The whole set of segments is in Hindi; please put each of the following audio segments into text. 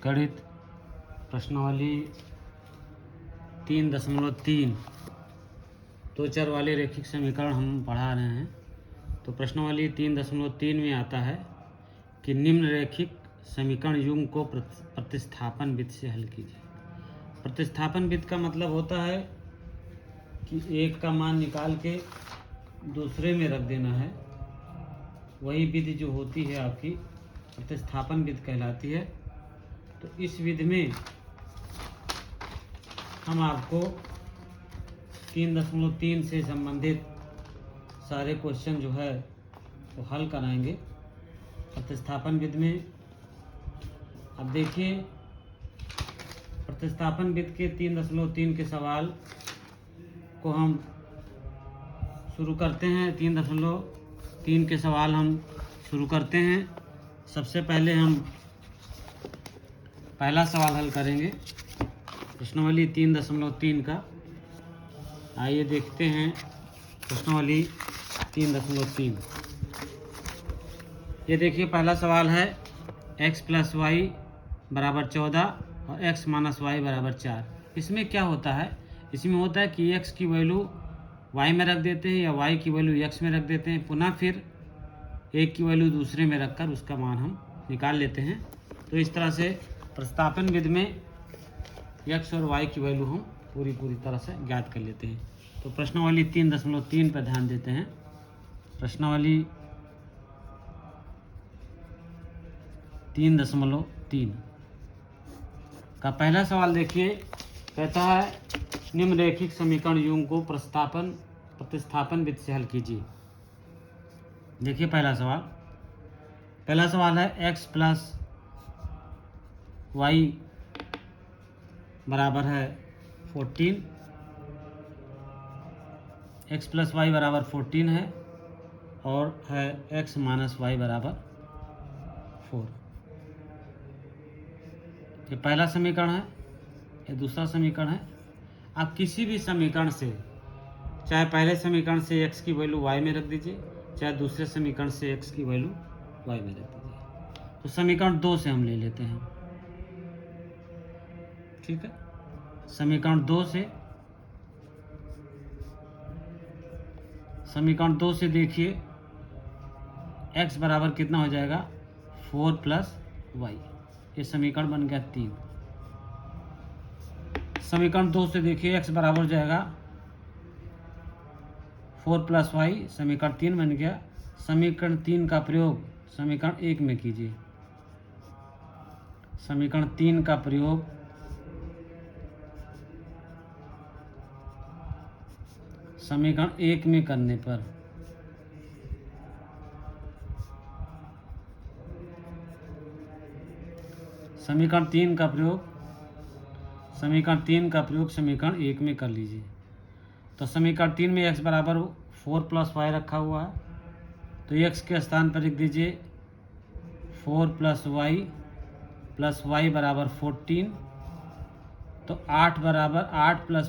गणित प्रश्नावली 3.3 दो चर वाले रैखिक समीकरण हम पढ़ा रहे हैं। तो प्रश्नावली 3.3 में आता है कि निम्न रैखिक समीकरण युग्म को प्रतिस्थापन विधि से हल कीजिए। प्रतिस्थापन विधि का मतलब होता है कि एक का मान निकाल के दूसरे में रख देना है। वही विधि जो होती है आपकी प्रतिस्थापन विधि कहलाती है। तो इस विधि में हम आपको 3.3 से संबंधित सारे क्वेश्चन जो है वो हल कराएंगे प्रतिस्थापन विधि में। अब देखिए, प्रतिस्थापन विधि के 3.3 के सवाल को हम शुरू करते हैं। 3.3 के सवाल हम शुरू करते हैं। सबसे पहले हम पहला सवाल हल करेंगे प्रश्नावली 3.3 का। आइए देखते हैं प्रश्नावली 3.3। ये देखिए, पहला सवाल है x + y = 14 और x - y = 4। इसमें क्या होता है? इसमें होता है कि x की वैल्यू y में रख देते हैं या y की वैल्यू x में रख देते हैं, पुनः फिर एक की वैल्यू दूसरे में रखकर उसका मान हम निकाल लेते हैं। तो इस तरह से प्रतिस्थापन विधि में x और y की वैल्यू हम पूरी तरह से ज्ञात कर लेते हैं। तो प्रश्नावली 3.3 पर ध्यान देते हैं। प्रश्नावली 3.3 का पहला सवाल देखिए, कहता है निम्न रैखिक समीकरण युग्म को प्रतिस्थापन विधि से हल कीजिए। देखिए, पहला सवाल है x + y बराबर है 14। x + y बराबर 14 है और है x - y बराबर 4। ये पहला समीकरण है। ये दूसरा समीकरण है। आप किसी भी समीकरण से, चाहे पहले समीकरण से x की वैल्यू y में रख दीजिए, चाहे दूसरे समीकरण से x की वैल्यू y में रख दीजिए। तो समीकरण 2 से हम ले लेते हैं, ठीक है। समीकरण 2 से देखिए, x बराबर कितना हो जाएगा? 4 + y। ये समीकरण बन गया 3। समीकरण 2 से देखिए, x बराबर हो जाएगा 4 + y। समीकरण 3 बन गया। समीकरण 3 का प्रयोग समीकरण 1 में कीजिए। समीकरण 3 का प्रयोग समीकरण 1 में करने पर समीकरण 3 का प्रयोग समीकरण 1 में कर लीजिए। तो समीकरण 3 में x बराबर 4 + y रखा हुआ है, तो x के स्थान पर लिख दीजिए 4 + y बराबर 14। तो 8 +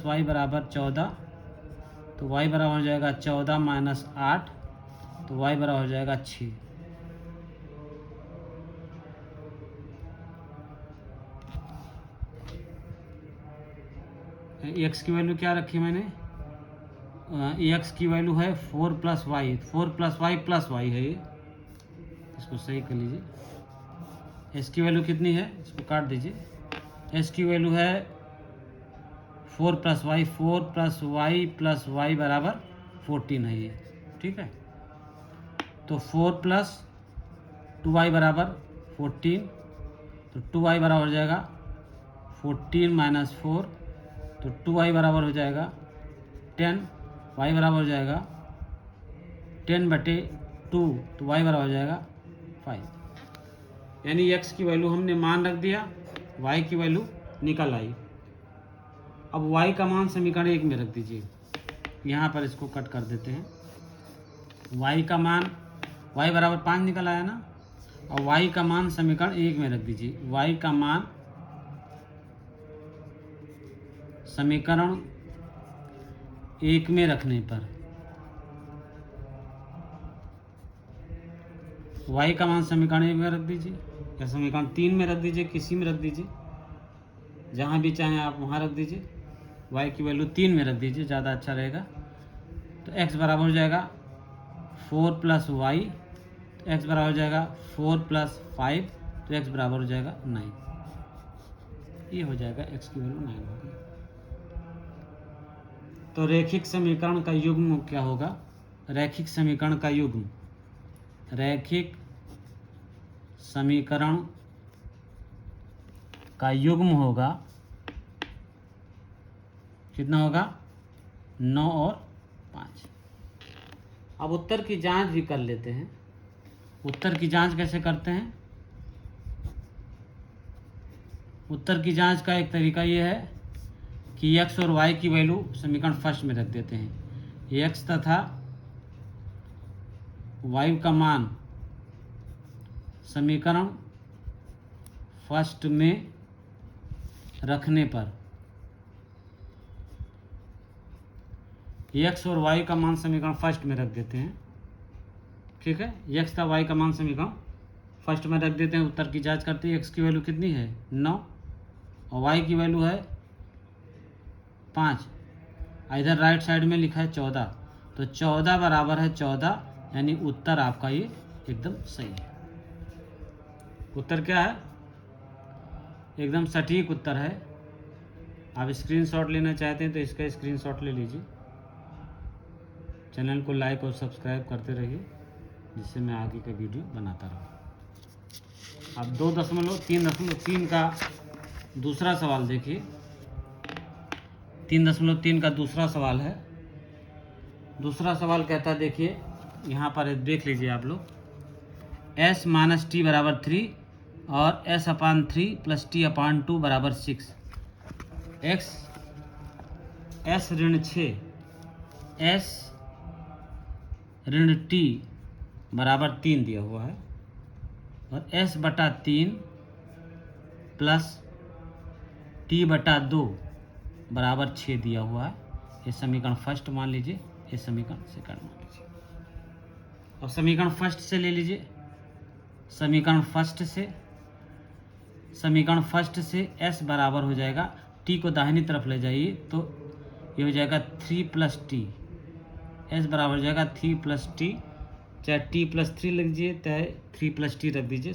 y बराबर 14। तो y बराबर हो जाएगा 14 - 8। तो y बराबर हो जाएगा 6। x की वैल्यू क्या रखी मैंने? x की वैल्यू है 4 + y। 4 + y + y है ये, इसको सही कर लीजिए। s की वैल्यू कितनी है? इसको काट दीजिए। s की वैल्यू है 4 + y। 4 + y बराबर 14 है ये, ठीक है। तो 4 + 2y बराबर 14। तो 2y बराबर हो जाएगा 14 - 4। तो 2y बराबर हो जाएगा 10। y बराबर हो जाएगा 10/2। तो y बराबर हो जाएगा 5। यानी x की वैल्यू हमने मान रख दिया, y की वैल्यू निकल आई। अब y का मान समीकरण 1 में रख दीजिए। यहाँ पर इसको कट कर देते हैं। y का मान, y बराबर 5 निकल आया ना, और y का मान समीकरण 1 में रख दीजिए। y का मान समीकरण 1 में रखने पर y का मान समीकरण 1 में रख दीजिए, या समीकरण 3 में रख दीजिए, किसी में रख दीजिए, जहाँ भी चाहें आप वहाँ रख दीजिए। y की वैल्यू 3 में रख दीजिए, ज़्यादा अच्छा रहेगा। तो x बराबर हो जाएगा 4 प्लस वाई, तो x बराबर हो जाएगा 4 प्लस 5, तो x बराबर हो जाएगा 9। ये हो जाएगा x की वैल्यू 9 होगी। तो रैखिक समीकरण का युग्म क्या होगा? रैखिक समीकरण का युग्म, रैखिक समीकरण का युग्म होगा, कितना होगा? 9 और 5। अब उत्तर की जांच भी कर लेते हैं। उत्तर की जांच कैसे करते हैं? उत्तर की जांच का एक तरीका ये है कि x और y की वैल्यू समीकरण फर्स्ट में रख देते हैं। x तथा y का मान समीकरण फर्स्ट में रखने पर, x और y का मान समीकरण फर्स्ट में रख देते हैं। ठीक है, x तथा y का मान समीकरण फर्स्ट में रख देते हैं। उत्तर की जांच करते हैं। x की वैल्यू कितनी है? 9 और y की वैल्यू है 5। इधर राइट साइड में लिखा है 14, तो 14 बराबर है 14, यानी उत्तर आपका ये एकदम सही है। उत्तर क्या है? एकदम सटीक उत्तर है। आप स्क्रीनशॉट लेना चाहते हैं तो इसका स्क्रीनशॉट ले लीजिए। चैनल को लाइक और सब्सक्राइब करते रहिए, जिससे मैं आगे का वीडियो बनाता रहूँ। अब 2.3.3 का दूसरा सवाल देखिए। 3.3 का दूसरा सवाल है। दूसरा सवाल कहता है, देखिए यहाँ पर देख लीजिए आप लोग, s माइनस टी बराबर 3 और s/3 प्लस t/2 बराबर 6। s ऋण 6 s ऋण t बराबर 3 दिया हुआ है, और s/3 प्लस t/2 बराबर 6 दिया हुआ है। ये समीकरण फर्स्ट मान लीजिए, ये समीकरण सेकंड मान लीजिए। और समीकरण फर्स्ट से ले लीजिए। समीकरण फर्स्ट से s बराबर हो जाएगा, t को दाहिनी तरफ ले जाइए तो ये हो जाएगा 3 प्लस टी। s बराबर हो जाएगा 3 प्लस टी, चाहे t प्लस 3 लिख दीजिए, चाहे 3 प्लस टी रख दीजिए,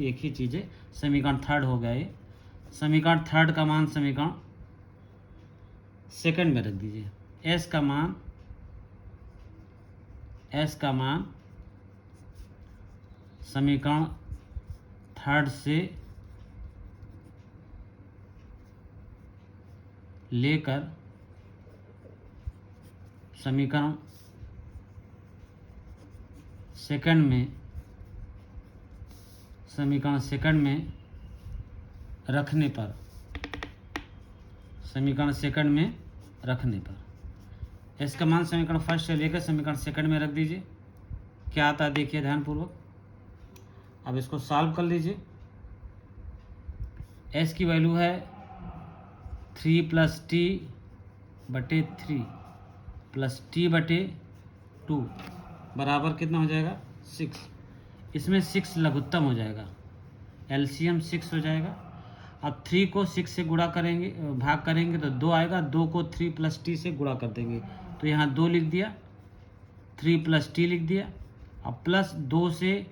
एक ही चीज़ है। समीकरण थर्ड हो गया ये। समीकरण थर्ड का मान समीकरण सेकंड में रख दीजिए। s का मान समीकरण थर्ड से लेकर समीकरण सेकंड में रखने पर, s का मान समीकरण फर्स्ट से लेकर समीकरण सेकंड में रख दीजिए। क्या आता है देखिए ध्यानपूर्वक। अब इसको सॉल्व कर लीजिए। s की वैल्यू है 3 प्लस टी बटे 3 प्लस टी बटे 2 बराबर कितना हो जाएगा? 6। इसमें 6 लघुत्तम हो जाएगा, एलसीएम 6 हो जाएगा। अब 3 को 6 से गुणा करेंगे, भाग करेंगे तो 2 आएगा। 2 को 3 प्लस टी से गुणा कर देंगे, तो यहाँ 2 लिख दिया, 3 प्लस टी लिख दिया। अब प्लस 2 से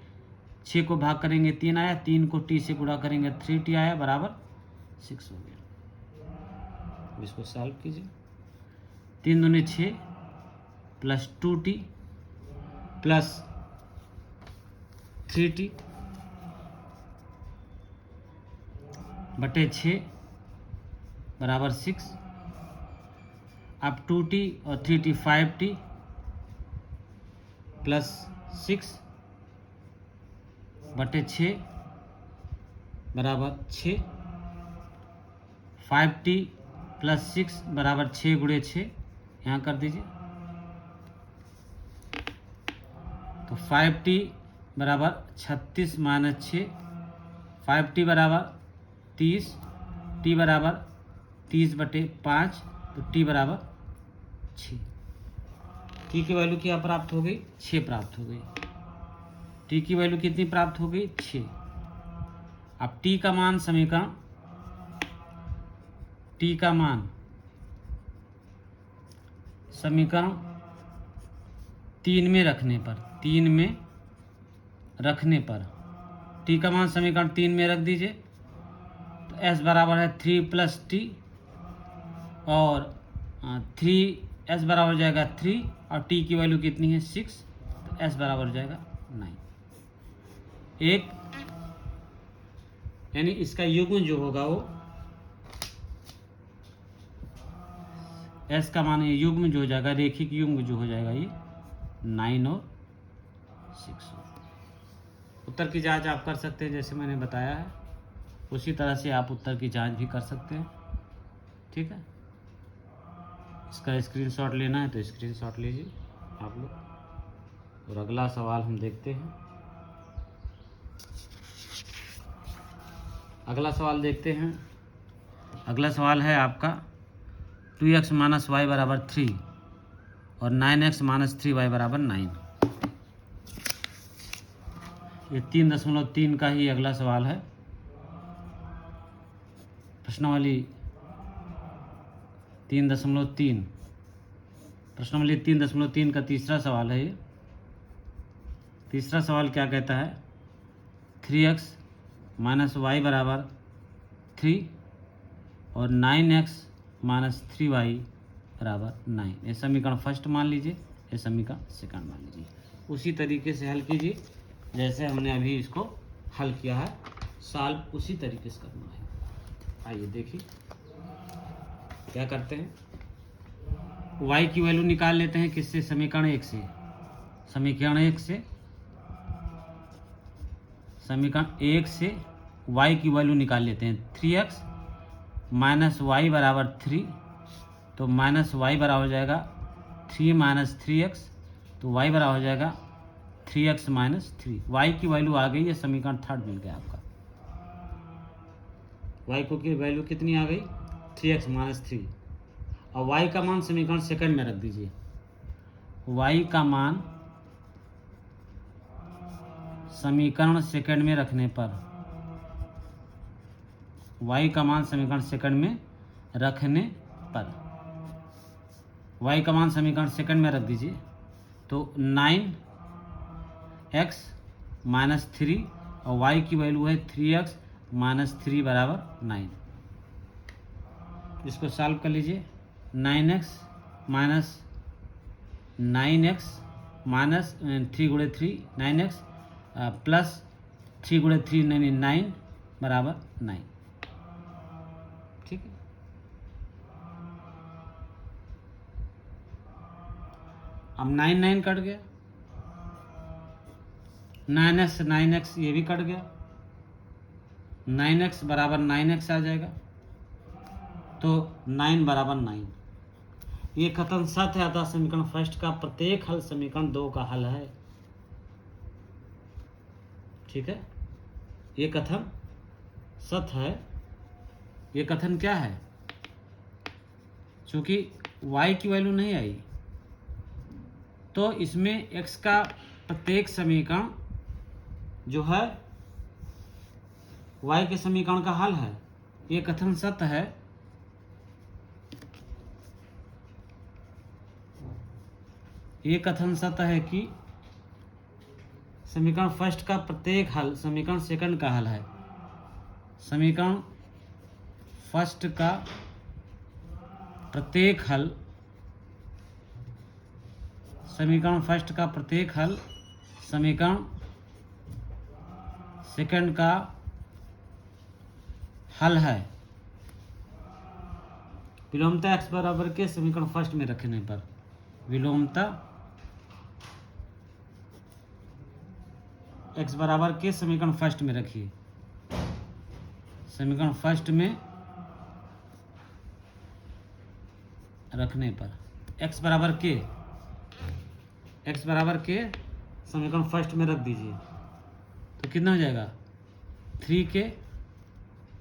6 को भाग करेंगे 3 आया, 3 को टी से गुणा करेंगे 3t आया, बराबर 6 हो गया। अब इसको सॉल्व कीजिए। 3 दूनी 6 प्लस 2t प्लस 3t बटे 6 बराबर 6। अब 2t और 3t 5t प्लस 6 बटे 6 बराबर 6। 5t प्लस 6 बराबर 6 गुणे 6, यहाँ कर दीजिए। तो 5t बराबर 36 माइनस 6, 5t बराबर 30, t बराबर 30 बटे 5, तो t बराबर 6। t की वैल्यू क्या प्राप्त हो गई? 6 प्राप्त हो गई। t की वैल्यू कितनी प्राप्त हो गई? 6। अब t का मान समीकरण समीकरण 3 में रखने पर t का मान समीकरण 3 में रख दीजिए तो s बराबर है 3 + t और 3s बराबर हो जाएगा 3 और t की वैल्यू कितनी है 6 तो s बराबर हो जाएगा 9। एक यानी इसका युग्म जो होगा वो s का मान युग्म जो हो जाएगा, रेखिक युग्म जो हो जाएगा ये 9 और 6। उत्तर की जांच आप कर सकते हैं जैसे मैंने बताया है, उसी तरह से आप उत्तर की जांच भी कर सकते हैं। ठीक है, इसका स्क्रीनशॉट लेना है तो स्क्रीनशॉट लीजिए आप लोग। और अगला सवाल हम देखते हैं। अगला सवाल देखते हैं। अगला सवाल है आपका 2x - y बराबर 3 और 9x - 3y बराबर 9। ये 3.3 का ही अगला सवाल है। प्रश्नावली 3.3 प्रश्नावली 3.3 का तीसरा सवाल है ये। तीसरा सवाल क्या कहता है, 3x - y बराबर 3 और 9x - 3y बराबर 9। ये समीकरण फर्स्ट मान लीजिए, ये समीकरण सेकंड मान लीजिए। उसी तरीके से हल कीजिए जैसे हमने अभी इसको हल किया है, सॉल्व उसी तरीके से करना है। आइए देखिए क्या करते हैं। y की वैल्यू निकाल लेते हैं किससे, समीकरण 1 से। समीकरण 1 से y की वैल्यू निकाल लेते हैं। 3x - y बराबर 3 तो -y बराबर हो जाएगा 3 - 3x तो y बराबर हो जाएगा 3x - 3। y की वैल्यू आ गई, ये समीकरण थर्ड मिल गया आपका। y को की वैल्यू कितनी आ गई, 3x - 3। और y का मान समीकरण सेकंड में रख दीजिए। y का मान समीकरण सेकंड में रखने पर y का मान समीकरण सेकंड में रखने पर y का मान समीकरण सेकंड में रख दीजिए तो 9x - 3 और y की वैल्यू है 3x - 3 बराबर 9। इसको सॉल्व कर लीजिए। 9x माइनस 3 × 3 9x प्लस 3 × 3 यानी 9 बराबर 9। ठीक है, अब 9 कट गया, 9x ये भी कट गया, 9x बराबर 9x आ जाएगा तो 9 बराबर 9। ये कथन सत्य है, अतः समीकरण फर्स्ट का प्रत्येक हल समीकरण 2 का हल है। ठीक है, ये कथन सत्य है। ये कथन क्या है, चूंकि y की वैल्यू नहीं आई तो इसमें x का प्रत्येक समीकरण जो है y के समीकरण का हल है। ये कथन सत्य है। ये कथन सत्य है कि समीकरण फर्स्ट का प्रत्येक हल समीकरण सेकंड का हल है। समीकरण फर्स्ट का प्रत्येक हल समीकरण फर्स्ट का प्रत्येक हल समीकरण सेकंड का हल है। विलोमता x बराबर के समीकरण फर्स्ट में रखने पर, विलोमता x बराबर के समीकरण फर्स्ट में रखिए। समीकरण फर्स्ट में रखने पर x बराबर के समीकरण फर्स्ट में रख दीजिए तो कितना हो जाएगा, 3k -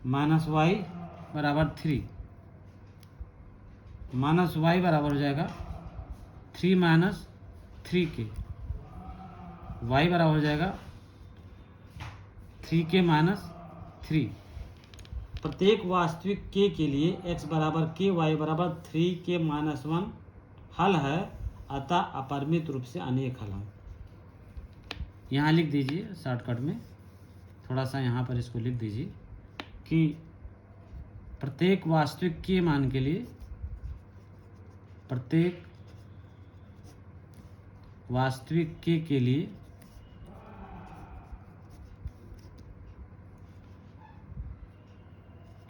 y बराबर 3 - y बराबर हो जाएगा 3 - 3k, y बराबर हो जाएगा 3k - 3। प्रत्येक वास्तविक k के लिए x बराबर k y बराबर 3k-1 हल है, अतः अपरिमित रूप से अनेक हल हैं। यहाँ लिख दीजिए शॉर्टकट में, थोड़ा सा यहाँ पर इसको लिख दीजिए कि प्रत्येक वास्तविक k मान के लिए, प्रत्येक वास्तविक k के लिए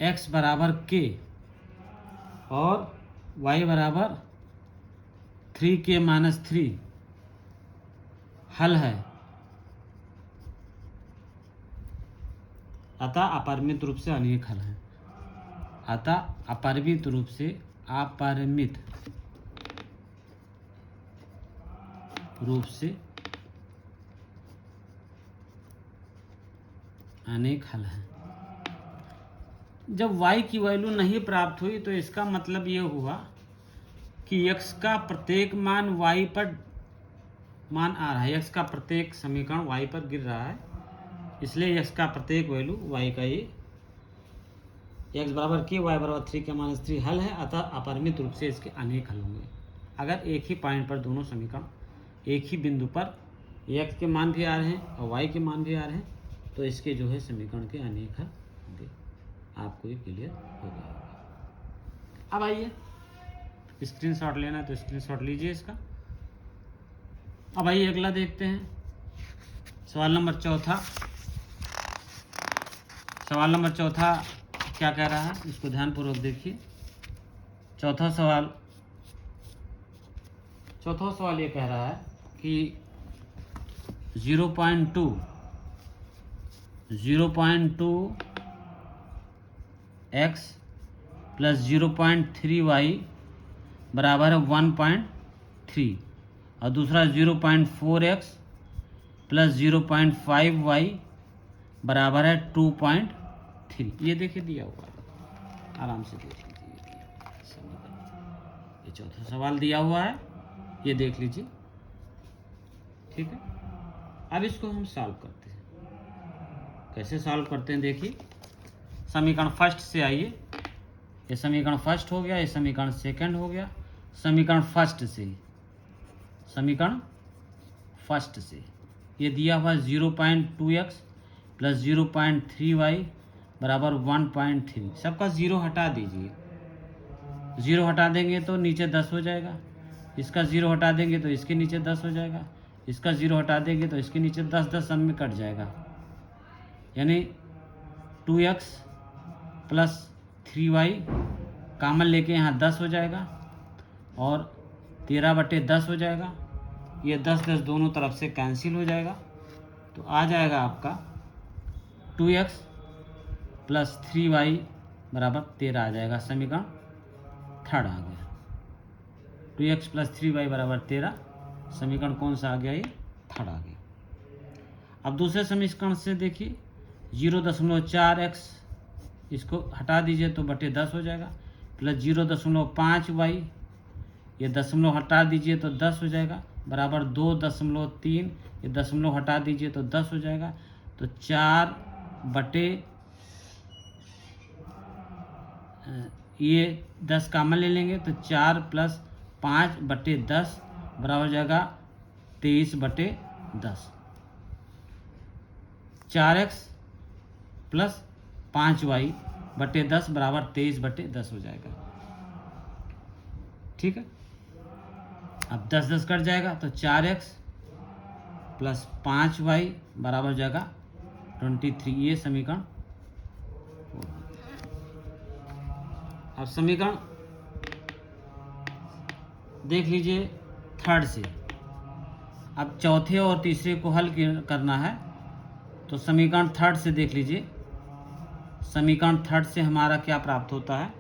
x बराबर k और y बराबर 3k-3 हल है, अतः अपरिमित रूप से अनेक हल हैं। अतः अपरिमित रूप से अनेक हल हैं। जब y की वैल्यू नहीं प्राप्त हुई तो इसका मतलब ये हुआ कि x का प्रत्येक मान y पर मान आ रहा है, x का प्रत्येक समीकरण y पर गिर रहा है, इसलिए x का प्रत्येक वैल्यू y का ये x बराबर k y बराबर 3k-3 हल है, अतः अपरिमित रूप से इसके अनेक हल होंगे। अगर एक ही पॉइंट पर दोनों समीकरण एक ही बिंदु पर x के मान भी आ रहे हैं और y के मान भी आ रहे हैं तो इसके जो है समीकरण के अनेक हल होंगे। आपको ये क्लियर हो गया होगा। अब आइए स्क्रीनशॉट लेना है तो स्क्रीनशॉट लीजिए इसका। अब आइए अगला देखते हैं, सवाल नंबर चौथा। सवाल नंबर चौथा क्या कह रहा है, इसको ध्यानपूर्वक देखिए। चौथा सवाल ये कह रहा है कि 0.2 x प्लस 0.3 y बराबर है 1.3 और दूसरा 0.4 x प्लस 0.5 y बराबर है 2.3। ये देखिए दिया हुआ है, आराम से देख लीजिए। ये चौथा सवाल दिया हुआ है, ये देख लीजिए, ठीक है। अब इसको हम सॉल्व करते हैं। कैसे सॉल्व करते हैं देखिए। समीकरण फर्स्ट से आइए, ये समीकरण फर्स्ट हो गया, ये समीकरण सेकंड हो गया। समीकरण फर्स्ट से ये दिया हुआ 0.2x प्लस 0.3y बराबर 1.3। सबका 0 हटा दीजिए, 0 हटा देंगे तो नीचे 10 हो जाएगा, इसका 0 हटा देंगे तो इसके नीचे 10 हो जाएगा, इसका 0 हटा देंगे तो इसके नीचे 10 सब में कट जाएगा, यानी 2x प्लस 3y कॉमन लेके यहाँ 10 हो जाएगा और 13/10 हो जाएगा। ये 10 दोनों तरफ से कैंसिल हो जाएगा, तो आ जाएगा आपका 2x प्लस 3y बराबर 13 आ जाएगा। समीकरण थर्ड आ गया, 2x प्लस 3y बराबर 13। समीकरण कौन सा आ गया, ये थर्ड आ गया। अब दूसरे समीकरण से देखिए 0.4x, इसको हटा दीजिए तो बटे 10 हो जाएगा, प्लस 0.5y, ये दशमलव हटा दीजिए तो 10 हो जाएगा, बराबर 2.3, ये दशमलव हटा दीजिए तो 10 हो जाएगा, तो 4 बटे ये 10 कॉमन ले लेंगे तो 4 प्लस 5/10 बराबर हो जाएगा 23/10। 4x प्लस 5y बटे 10 बराबर 23/10 हो जाएगा, ठीक है। अब 10 कट जाएगा तो 4x प्लस 5y बराबर हो जाएगा 23। ये समीकरण। अब समीकरण देख लीजिए थर्ड से। अब चौथे और तीसरे को हल करना है, तो समीकरण थर्ड से देख लीजिए। समीकरण थर्ड से हमारा क्या प्राप्त होता है,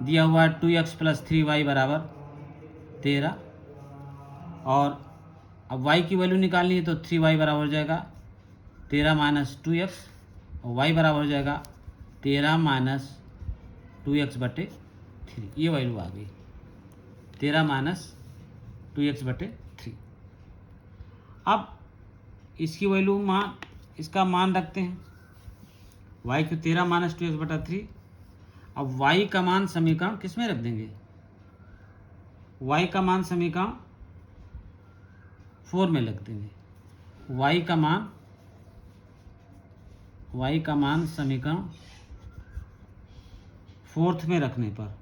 दिया हुआ है 2x प्लस 3y बराबर 13, और अब y की वैल्यू निकालनी है तो 3y बराबर हो जाएगा 13 माइनस 2x, और y बराबर हो जाएगा 13 माइनस 2x/3। ये वैल्यू आ गई 13 माइनस 2x/3। अब इसकी वैल्यू इसका मान रखते हैं, वाई क्यू 13 माइनस 2x बटा 3। अब वाई का मान समीकरण किस में रख देंगे, वाई का मान समीकरण 4 में रख देंगे। वाई का मान समीकरण 4th में रखने पर,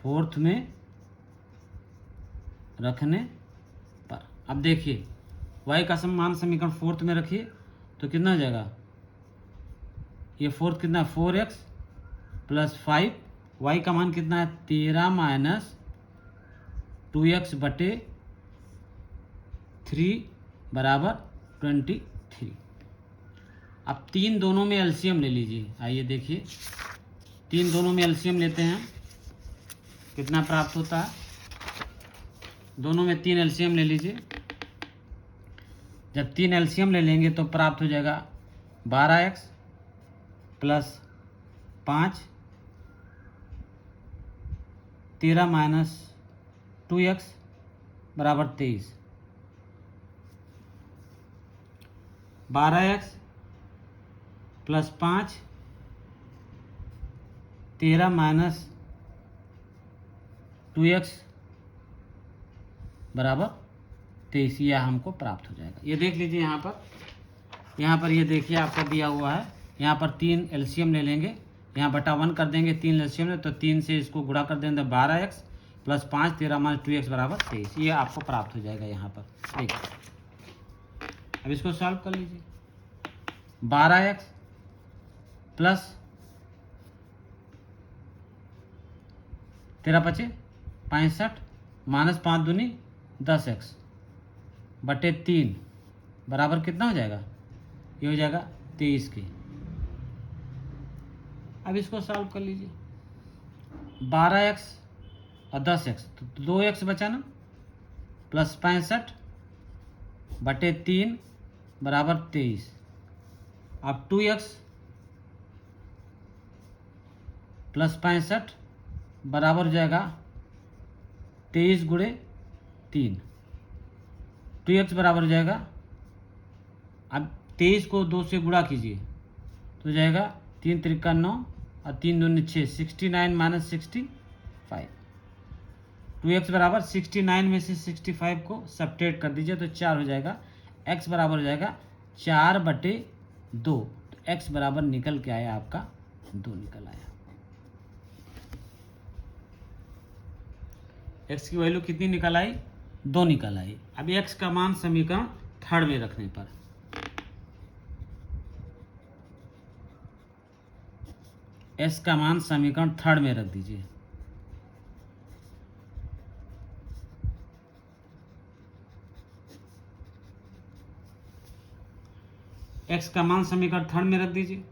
4th में रखने पर, अब देखिए y का मान समीकरण 4th में रखिए तो कितना हो जाएगा, ये 4th कितना, 4x प्लस 5, y का मान कितना है 13 माइनस 2x बटे 3 बराबर 23। अब तीन दोनों में एलसीएम ले लीजिए। आइए देखिए, तीन दोनों में एलसीएम लेते हैं, कितना प्राप्त होता है। दोनों में 3 एलसीएम ले लीजिए। जब 3 एलसीएम ले लेंगे तो प्राप्त हो जाएगा 12x प्लस 5, 13 माइनस 2x बराबर 23। 12x प्लस 5, 13 माइनस 2x बराबर 23, यह हमको प्राप्त हो जाएगा। ये देख लीजिए यहाँ पर ये देखिए आपका दिया हुआ है। यहाँ पर 3 एलसीएम ले लेंगे, यहाँ बटा 1 कर देंगे, 3 एलसीएम ले तो 3 से इसको गुणा कर देंगे, 12x प्लस 5, 13 माइनस 2x बराबर 23, ये आपको प्राप्त हो जाएगा। यहाँ पर देखिए, अब इसको सॉल्व कर लीजिए। 12x प्लस 13 पचे 65 माइनस 5 दूनी 10x बटे 3 बराबर कितना हो जाएगा, ये हो जाएगा 23 के। अब इसको सॉल्व कर लीजिए। 12x और 10x तो 2x बचा ना, प्लस 65 बटे 3 बराबर 23। अब 2x प्लस 65 बराबर हो जाएगा 23 गुणे 3, 2x बराबर हो जाएगा, अब 23 को 2 से गुणा कीजिए तो हो जाएगा 3 त्रिका 9 और 3 दूनी 6, 69 माइनस 65। 2x बराबर 69 में से 65 को सब्ट्रैक्ट कर दीजिए तो 4 हो जाएगा। x बराबर हो जाएगा 4 बटे 2, तो x बराबर निकल के आया आपका 2 निकल आया। x की वैल्यू कितनी निकल आई, 2 निकल आई। अब x का मान समीकरण 3rd में रखने पर, x का मान समीकरण 3rd में रख दीजिए। x का मान समीकरण 3rd में रख दीजिए,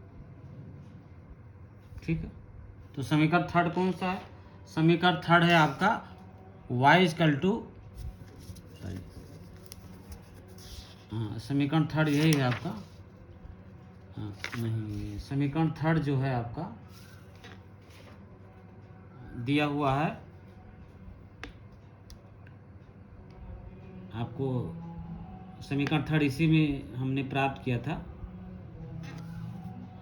ठीक है। तो समीकरण 3rd कौन सा है, समीकरण 3rd है आपका y इक्वल टू, हाँ समीकरण 3rd यही है आपका, हाँ नहीं, समीकरण 3rd जो है आपका दिया हुआ है आपको, समीकरण 3rd इसी में हमने प्राप्त किया था।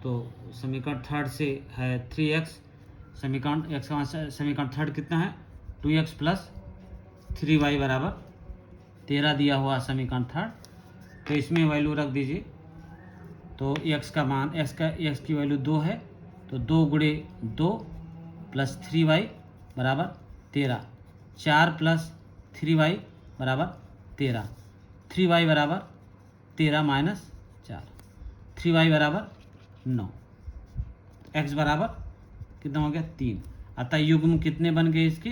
तो समीकरण 3rd से है 3x, समीकरण x का समीकरण 3rd कितना है 2x प्लस 3y बराबर 13 दिया हुआ समीकरण 3rd। तो इसमें वैल्यू रख दीजिए, तो x का मान x की वैल्यू 2 है, तो 2 गुणे 2 प्लस 3y बराबर 13, 4 प्लस 3y बराबर 13, 3y बराबर 13 माइनस 4, 3y बराबर 9, x बराबर कितना हो गया 3। अतः युग्म कितने बन गए इसके,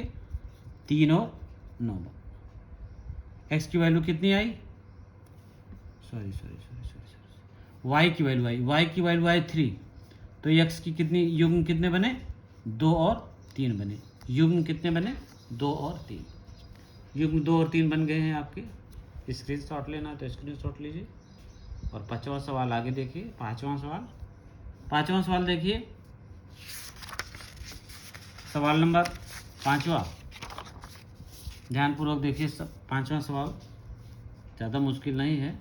3 और 9। x की वैल्यू कितनी आई, सॉरी y की वैल्यू आई, y की वैल्यू आई 3, तो x की कितनी युग्म कितने बने, 2 और 3 बने। युग्म कितने बने, 2 और 3, युग्म 2 और 3 बन गए हैं आपके। स्क्रीन शॉट लेना है तो स्क्रीन शॉट लीजिए। और 5वां सवाल आगे देखिए, 5वां सवाल देखिए, सवाल नंबर 5वां, ध्यानपूर्वक देखिए। 5वां सवाल ज़्यादा मुश्किल नहीं है,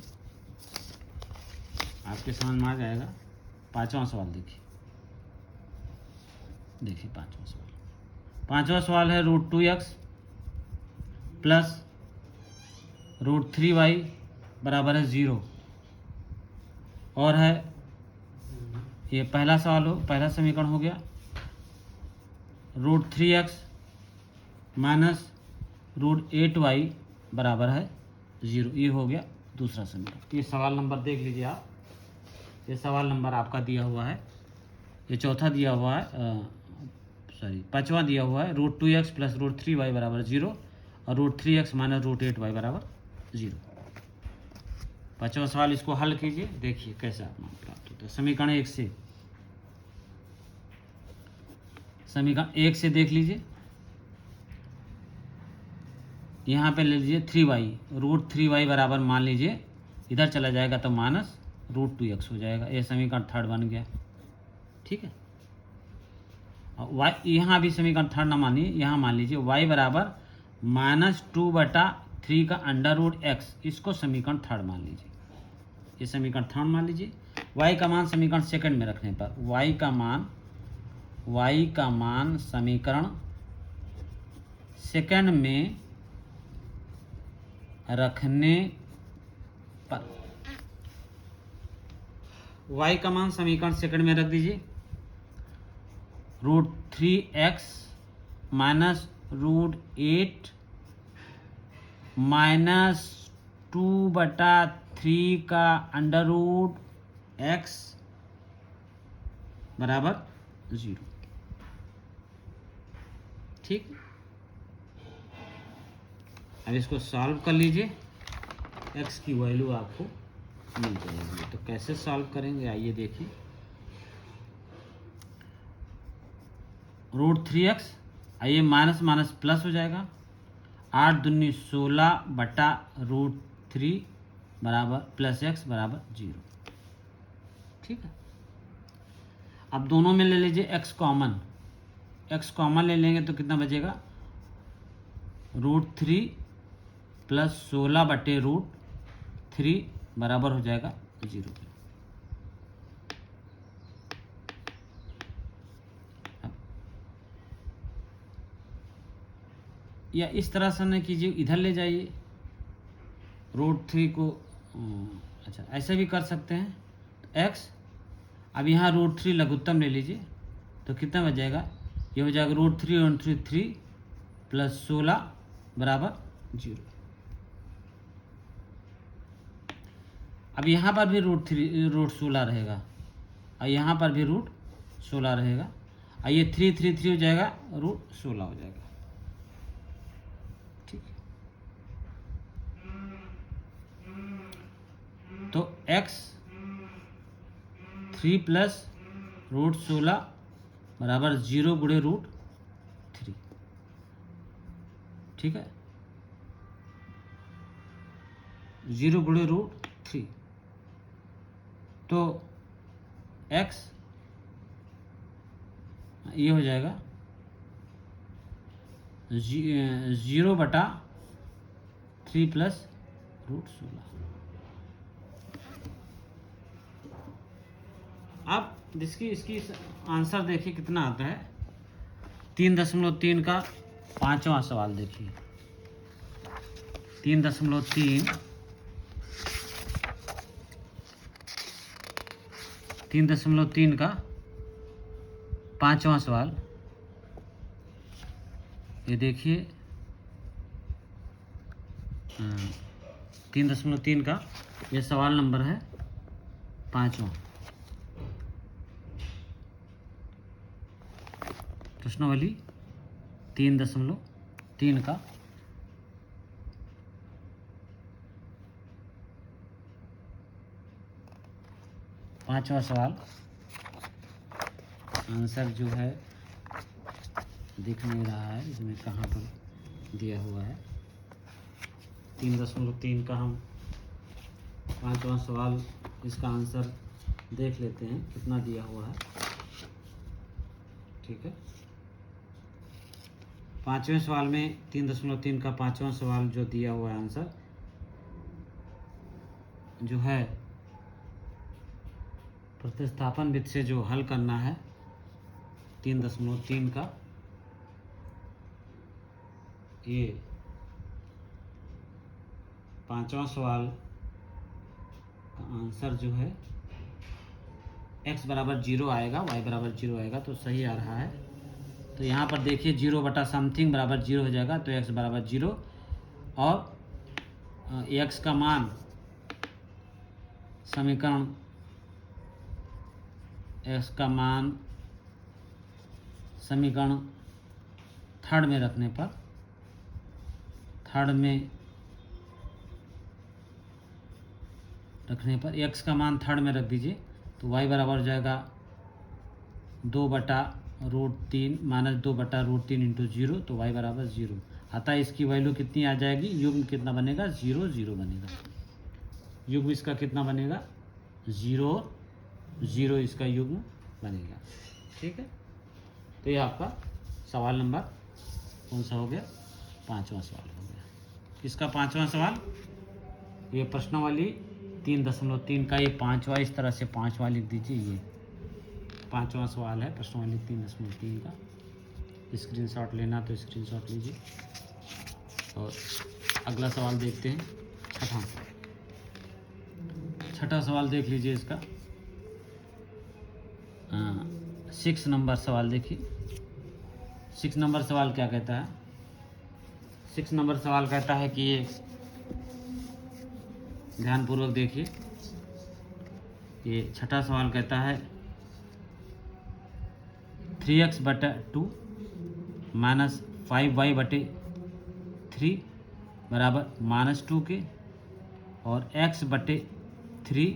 आपके समझ में आ जाएगा। पांचवा सवाल देखिए, पांचवा सवाल है √2x प्लस √3y बराबर है 0। और है ये पहला सवाल पहला समीकरण हो गया, √3x माइनस √8y बराबर है 0। ये हो गया दूसरा समीकरण। ये सवाल नंबर देख लीजिए आप, ये सवाल नंबर आपका दिया हुआ है, ये चौथा दिया हुआ है, पांचवा दिया हुआ है, √2x प्लस √3y बराबर 0 और √3x माइनस √8y बराबर 0। पांचवा सवाल, इसको हल कीजिए, देखिए कैसे आप मान प्राप्त होता है। समीकरण 1 से, समीकरण 1 से देख लीजिए, यहाँ पे ले लीजिए 3y, √3y बराबर मान लीजिए इधर चला जाएगा तो माइनस √2x हो जाएगा। ये समीकरण थर्ड बन गया, ठीक है। और y, यहाँ भी समीकरण थर्ड ना मानिए, यहाँ मान लीजिए y बराबर -2/3 का √x, इसको समीकरण थर्ड मान लीजिए। ये समीकरण थर्ड मान लीजिए। y का मान समीकरण सेकंड में रखने पर, y का मान समीकरण सेकंड में रखने पर, y का मान समीकरण सेकंड में रख दीजिए। √3x माइनस √8 माइनस 2/3 का √x बराबर 0, ठीक। अब इसको सॉल्व कर लीजिए, x की वैल्यू आपको मिल जाएगी। तो कैसे सॉल्व करेंगे आइए देखिए। √3x, आइए माइनस माइनस प्लस हो जाएगा, 8 दूनी 16/√3 बराबर प्लस x बराबर 0, ठीक है। अब दोनों में ले लीजिए x कॉमन, ले लेंगे तो कितना बचेगा, √3 प्लस 16/√3 बराबर हो जाएगा 0। या इस तरह से न कीजिए, इधर ले जाइए √3 को, अच्छा ऐसे भी कर सकते हैं। तो x, अब यहाँ √3 लघुत्तम ले लीजिए तो कितना बच जाएगा, ये हो जाएगा √3 3 प्लस 16 बराबर 0। अब यहाँ पर भी √16 रहेगा और यहाँ पर भी √16 रहेगा, और ये 3 3 3 हो जाएगा, √16 हो जाएगा, ठीक। तो x 3 प्लस √16 बराबर 0 गुणे √3, ठीक है, 0 गुणे √3। तो x ये हो जाएगा 0/3 प्लस √16। अब इसकी आंसर देखिए कितना आता है। 3.3 का पांचवा सवाल देखिए, 3.3 का पांचवा सवाल, ये देखिए 3.3 का ये सवाल नंबर है पांचवा। प्रश्नावली 3.3 का पांचवा सवाल, आंसर जो है दिख नहीं रहा है, इसमें कहाँ पर दिया हुआ है। 3.3 का हम पांचवा सवाल, इसका आंसर देख लेते हैं कितना दिया हुआ है, ठीक है। पांचवें सवाल में 3.3 का पांचवा सवाल जो दिया हुआ है, आंसर जो है प्रतिस्थापन विधि से जो हल करना है 3.3 का, ये 5वां सवाल का आंसर जो है x बराबर 0 आएगा, y बराबर 0 आएगा, तो सही आ रहा है। तो यहाँ पर देखिए 0 बटा समथिंग बराबर 0 हो जाएगा, तो x बराबर 0 और x का मान समीकरण x का मान समीकरण थर्ड में रखने पर, x का मान थर्ड में रख दीजिए, तो y बराबर हो जाएगा 2/√3 माइनस 2/√3 इंटू 0, तो y बराबर 0। अतः इसकी वैल्यू कितनी आ जाएगी, युग्म कितना बनेगा, 0 0 बनेगा। युग्म इसका कितना बनेगा, 0 0 इसका युग्म बनेगा। ठीक है, तो ये आपका सवाल नंबर कौन सा हो गया, 5वां सवाल हो गया। इसका 5वां सवाल, ये प्रश्नावली 3.3 का ये 5वां, इस तरह से 5वां लिख दीजिए। ये 5वां सवाल है प्रश्नावली 3.3 का। स्क्रीनशॉट लेना तो स्क्रीनशॉट लीजिए। और अगला सवाल देखते हैं, छठा सवाल देख लीजिए इसका। 6 नंबर सवाल देखिए। 6 नंबर सवाल क्या कहता है, 6 नंबर सवाल कहता है कि ये ध्यानपूर्वक देखिए। ये छठा सवाल कहता है 3x/2 माइनस 5y/3 बराबर -2 के, और x/3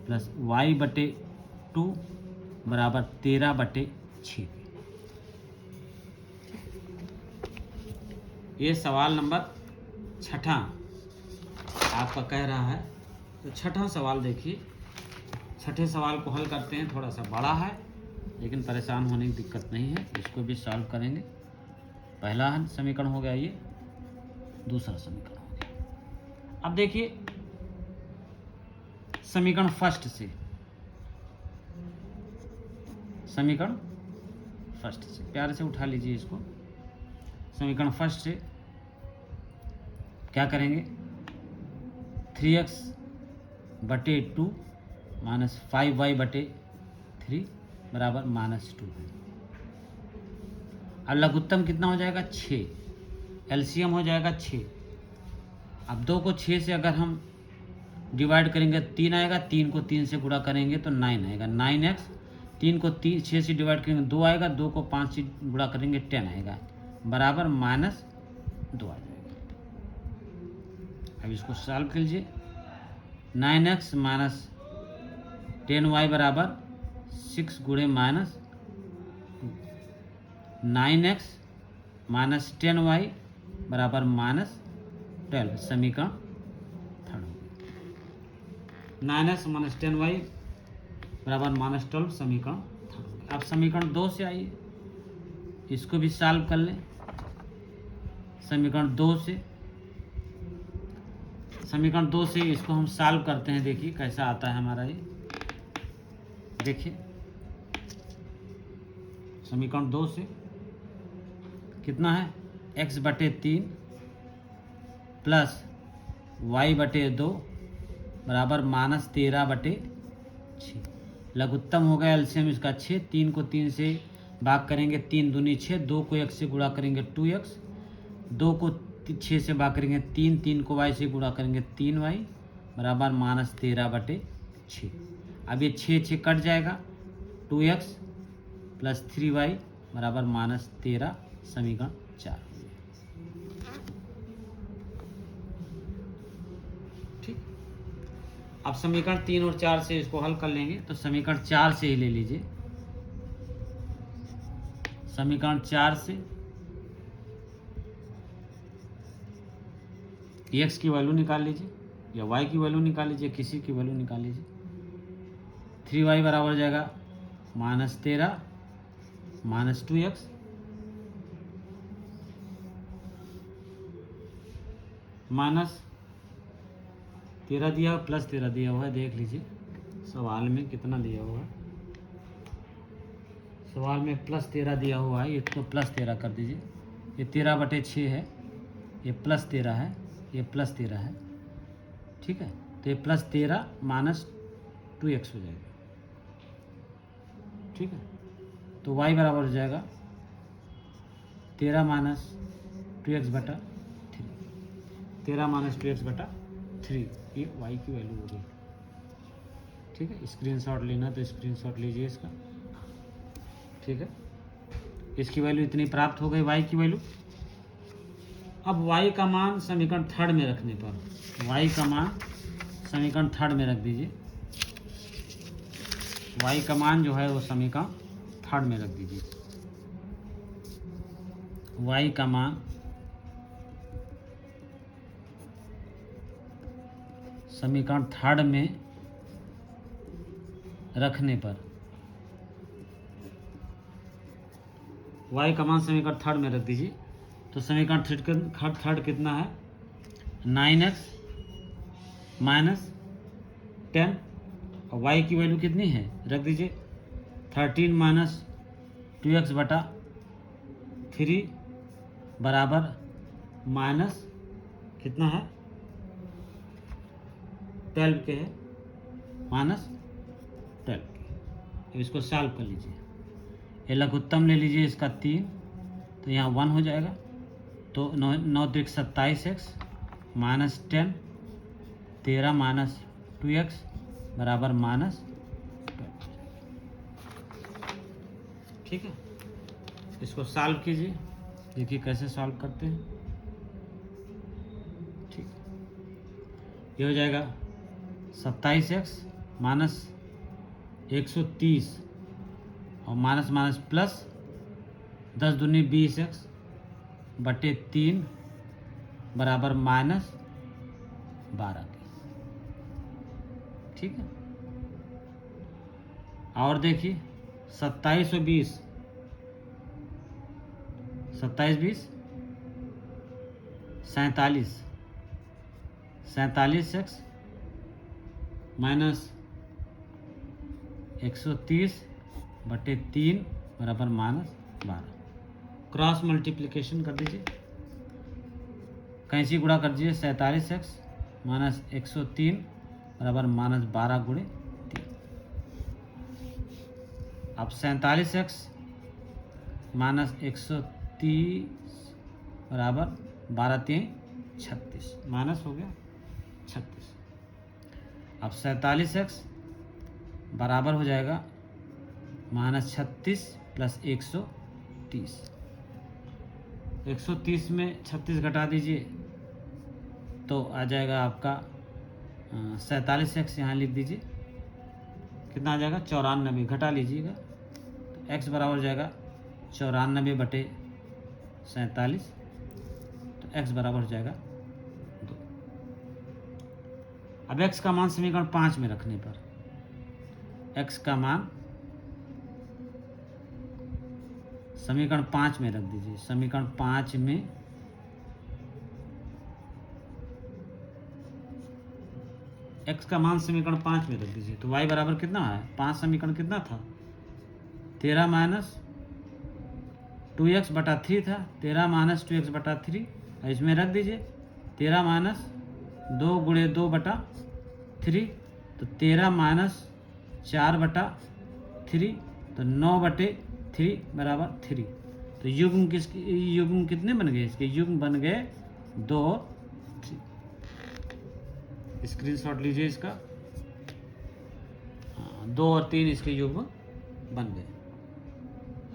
प्लस y/2 बराबर 13/6। ये सवाल नंबर छठा आपका कह रहा है। तो छठा सवाल देखिए, छठे सवाल को हल करते हैं। थोड़ा सा बड़ा है लेकिन परेशान होने की दिक्कत नहीं है, इसको भी सॉल्व करेंगे। पहला समीकरण हो गया, ये दूसरा समीकरण हो गया। अब देखिए समीकरण फर्स्ट से, समीकरण फर्स्ट से प्यार से उठा लीजिए इसको। समीकरण फर्स्ट से क्या करेंगे, 3x/2 माइनस 5y/3 बराबर -2 है। अब लघुत्तम कितना हो जाएगा, 6। एलसीएम हो जाएगा 6। अब 2 को 6 से अगर हम डिवाइड करेंगे 3 आएगा, 3 को 3 से गुणा करेंगे तो 9 आएगा। 9x, 3 को 6 से डिवाइड करेंगे 2 आएगा, 2 को 5 से गुणा करेंगे 10 आएगा, बराबर -2 आ जाएगा। अब इसको सॉल्व कीजिए। 9x माइनस 10y बराबर 6 गुणे -2। 9x माइनस 10y बराबर -12। समीकरण थर्ड हो गया। 9x माइनस 10y बराबर -12, समीकरण थर्ड हो गया। अब समीकरण 2 से आइए, इसको भी सॉल्व कर लें। समीकरण 2 से, समीकरण 2 से इसको हम सॉल्व करते हैं। देखिए कैसा आता है हमारा ये, देखिए समीकरण 2 से कितना है, x/3 प्लस y/2 बराबर -13/6। लघुत्तम हो गया एलसीएम इसका 6। 3 को 3 से भाग करेंगे, 3 दूनी 6। 2 को x से गुणा करेंगे 2x। 2 को 6 से भाग करेंगे 3। 3 को y से गुणा करेंगे 3y बराबर -13/6। अब ये 6 कट जाएगा, 2x प्लस 3y बराबर -13, समीकरण 4 हो गया। ठीक, अब समीकरण 3 और 4 से इसको हल कर लेंगे। तो समीकरण 4 से ही ले लीजिए। समीकरण 4 से x की वैल्यू निकाल लीजिए या y की वैल्यू निकाल लीजिए, किसी की वैल्यू निकाल लीजिए। 3y बराबर हो जाएगा -13 माइनस 2x माइनस 13 दिया प्लस 13 दिया हुआ है, देख लीजिए सवाल में कितना दिया हुआ है? सवाल में +13 दिया हुआ है, ये तो +13 कर दीजिए। ये 13/6 है, ये +13 है, ये +13 है, ठीक है। तो ये +13 माइनस 2x हो जाएगा, ठीक है। तो y बराबर हो जाएगा 13 माइनस 2x/3, 13 माइनस 2x/3, ये y की वैल्यू हो गई, ठीक है। स्क्रीनशॉट लेना तो स्क्रीनशॉट लीजिए इसका, ठीक है। इसकी वैल्यू इतनी प्राप्त हो गई, y की वैल्यू। अब y का मान समीकरण 3 में रखने पर, y का मान समीकरण 3 में रख दीजिए। y का मान जो है वो समीकरण 3 में रख दीजिए। y का मान समीकरण 3 में रखने पर, y का मान समीकरण 3 में रख दीजिए। तो समीकरण 3 कितना है? 9x माइनस 10, और y की वैल्यू कितनी है रख दीजिए 13 माइनस 2x/3 बराबर माइनस कितना है 12 के है, माइनस 12 के। अब इसको सॉल्व कर लीजिए। ये लघुत्तम ले लीजिए इसका 3, तो यहाँ 1 हो जाएगा। तो 9 3 27x माइनस 10, 13 माइनस 2x बराबर माइनस 12, ठीक है। इसको सॉल्व कीजिए, देखिए कैसे सॉल्व करते हैं, ठीक। ये हो जाएगा 27x माइनस 130 और माइनस माइनस प्लस 10 दूनी 20x बटे 3 बराबर माइनस 12 के, ठीक है। और देखिए 27 और 20, 27 20 47, 47x माइनस 130 बटे 3 बराबर माइनस 12। क्रॉस मल्टीप्लिकेशन कर दीजिए, कैंची गुणा कर दीजिए 47x माइनस 103 बराबर माइनस 12 गुणे 3। अब 47x माइनस 130 बराबर 12 3 36, माइनस हो गया 36। अब 47x बराबर हो जाएगा माइनस 36 प्लस 130, 130 में 36 घटा दीजिए तो आ जाएगा आपका 47x, यहाँ लिख दीजिए कितना आ जाएगा 94, घटा लीजिएगा तो x बराबर हो जाएगा 94 बटे 47, तो x बराबर हो जाएगा 2। अब x का मान समीकरण 5 में रखने पर, x का मान समीकरण 5 में रख दीजिए। समीकरण 5 में x का मान समीकरण 5 में रख दीजिए तो y बराबर कितना है 5, समीकरण कितना था 13 माइनस 2x/3 था, 13 माइनस 2x/3, इसमें रख दीजिए 13 माइनस 2 गुणे 2/3, तो 13 माइनस 4/3, तो 9/3 बराबर 3। तो युग्म कितने बन गए? इसके युग्म बन गए 2 और 3। स्क्रीनशॉट लीजिए इसका, 2 और 3 इसके युग्म बन गए,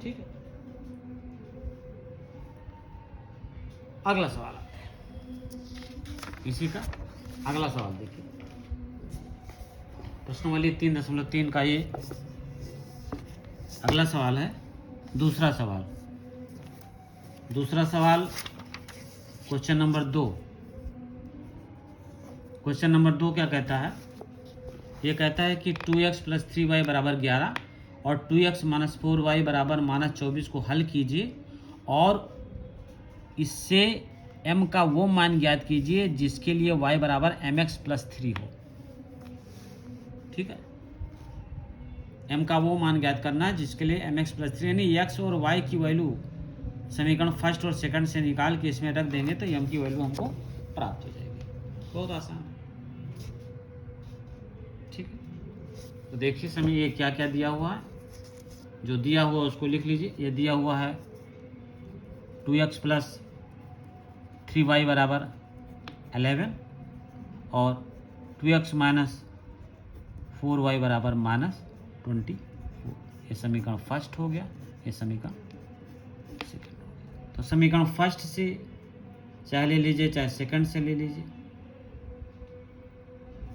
ठीक है। अगला सवाल आता है, इसी का अगला सवाल देखिए, प्रश्नावली 3.3 का ये अगला सवाल है। दूसरा सवाल क्वेश्चन नंबर 2। क्वेश्चन नंबर 2 क्या कहता है? ये कहता है कि 2x प्लस 3y बराबर 11 और 2x माइनस 4y बराबर माइनस 24 को हल कीजिए और इससे m का वो मान ज्ञात कीजिए जिसके लिए y बराबर mx प्लस 3 हो, ठीक है। m का वो मान ज्ञात करना है जिसके लिए mx प्लस 3 यानी x और y की वैल्यू समीकरण फर्स्ट और सेकंड से निकाल के इसमें रख देंगे तो m की वैल्यू हमको प्राप्त हो जाएगी। बहुत आसान है, ठीक है। तो देखिए समय ये क्या क्या दिया हुआ है, जो दिया हुआ उसको लिख लीजिए। ये दिया हुआ है 2x प्लस 3y बराबर 11 और 2x माइनस 4y बराबर माइनस 24। ये समीकरण फर्स्ट हो गया, ये समीकरण सेकंड हो गया। तो समीकरण फर्स्ट से चाहे ले लीजिए चाहे सेकंड से ले लीजिए,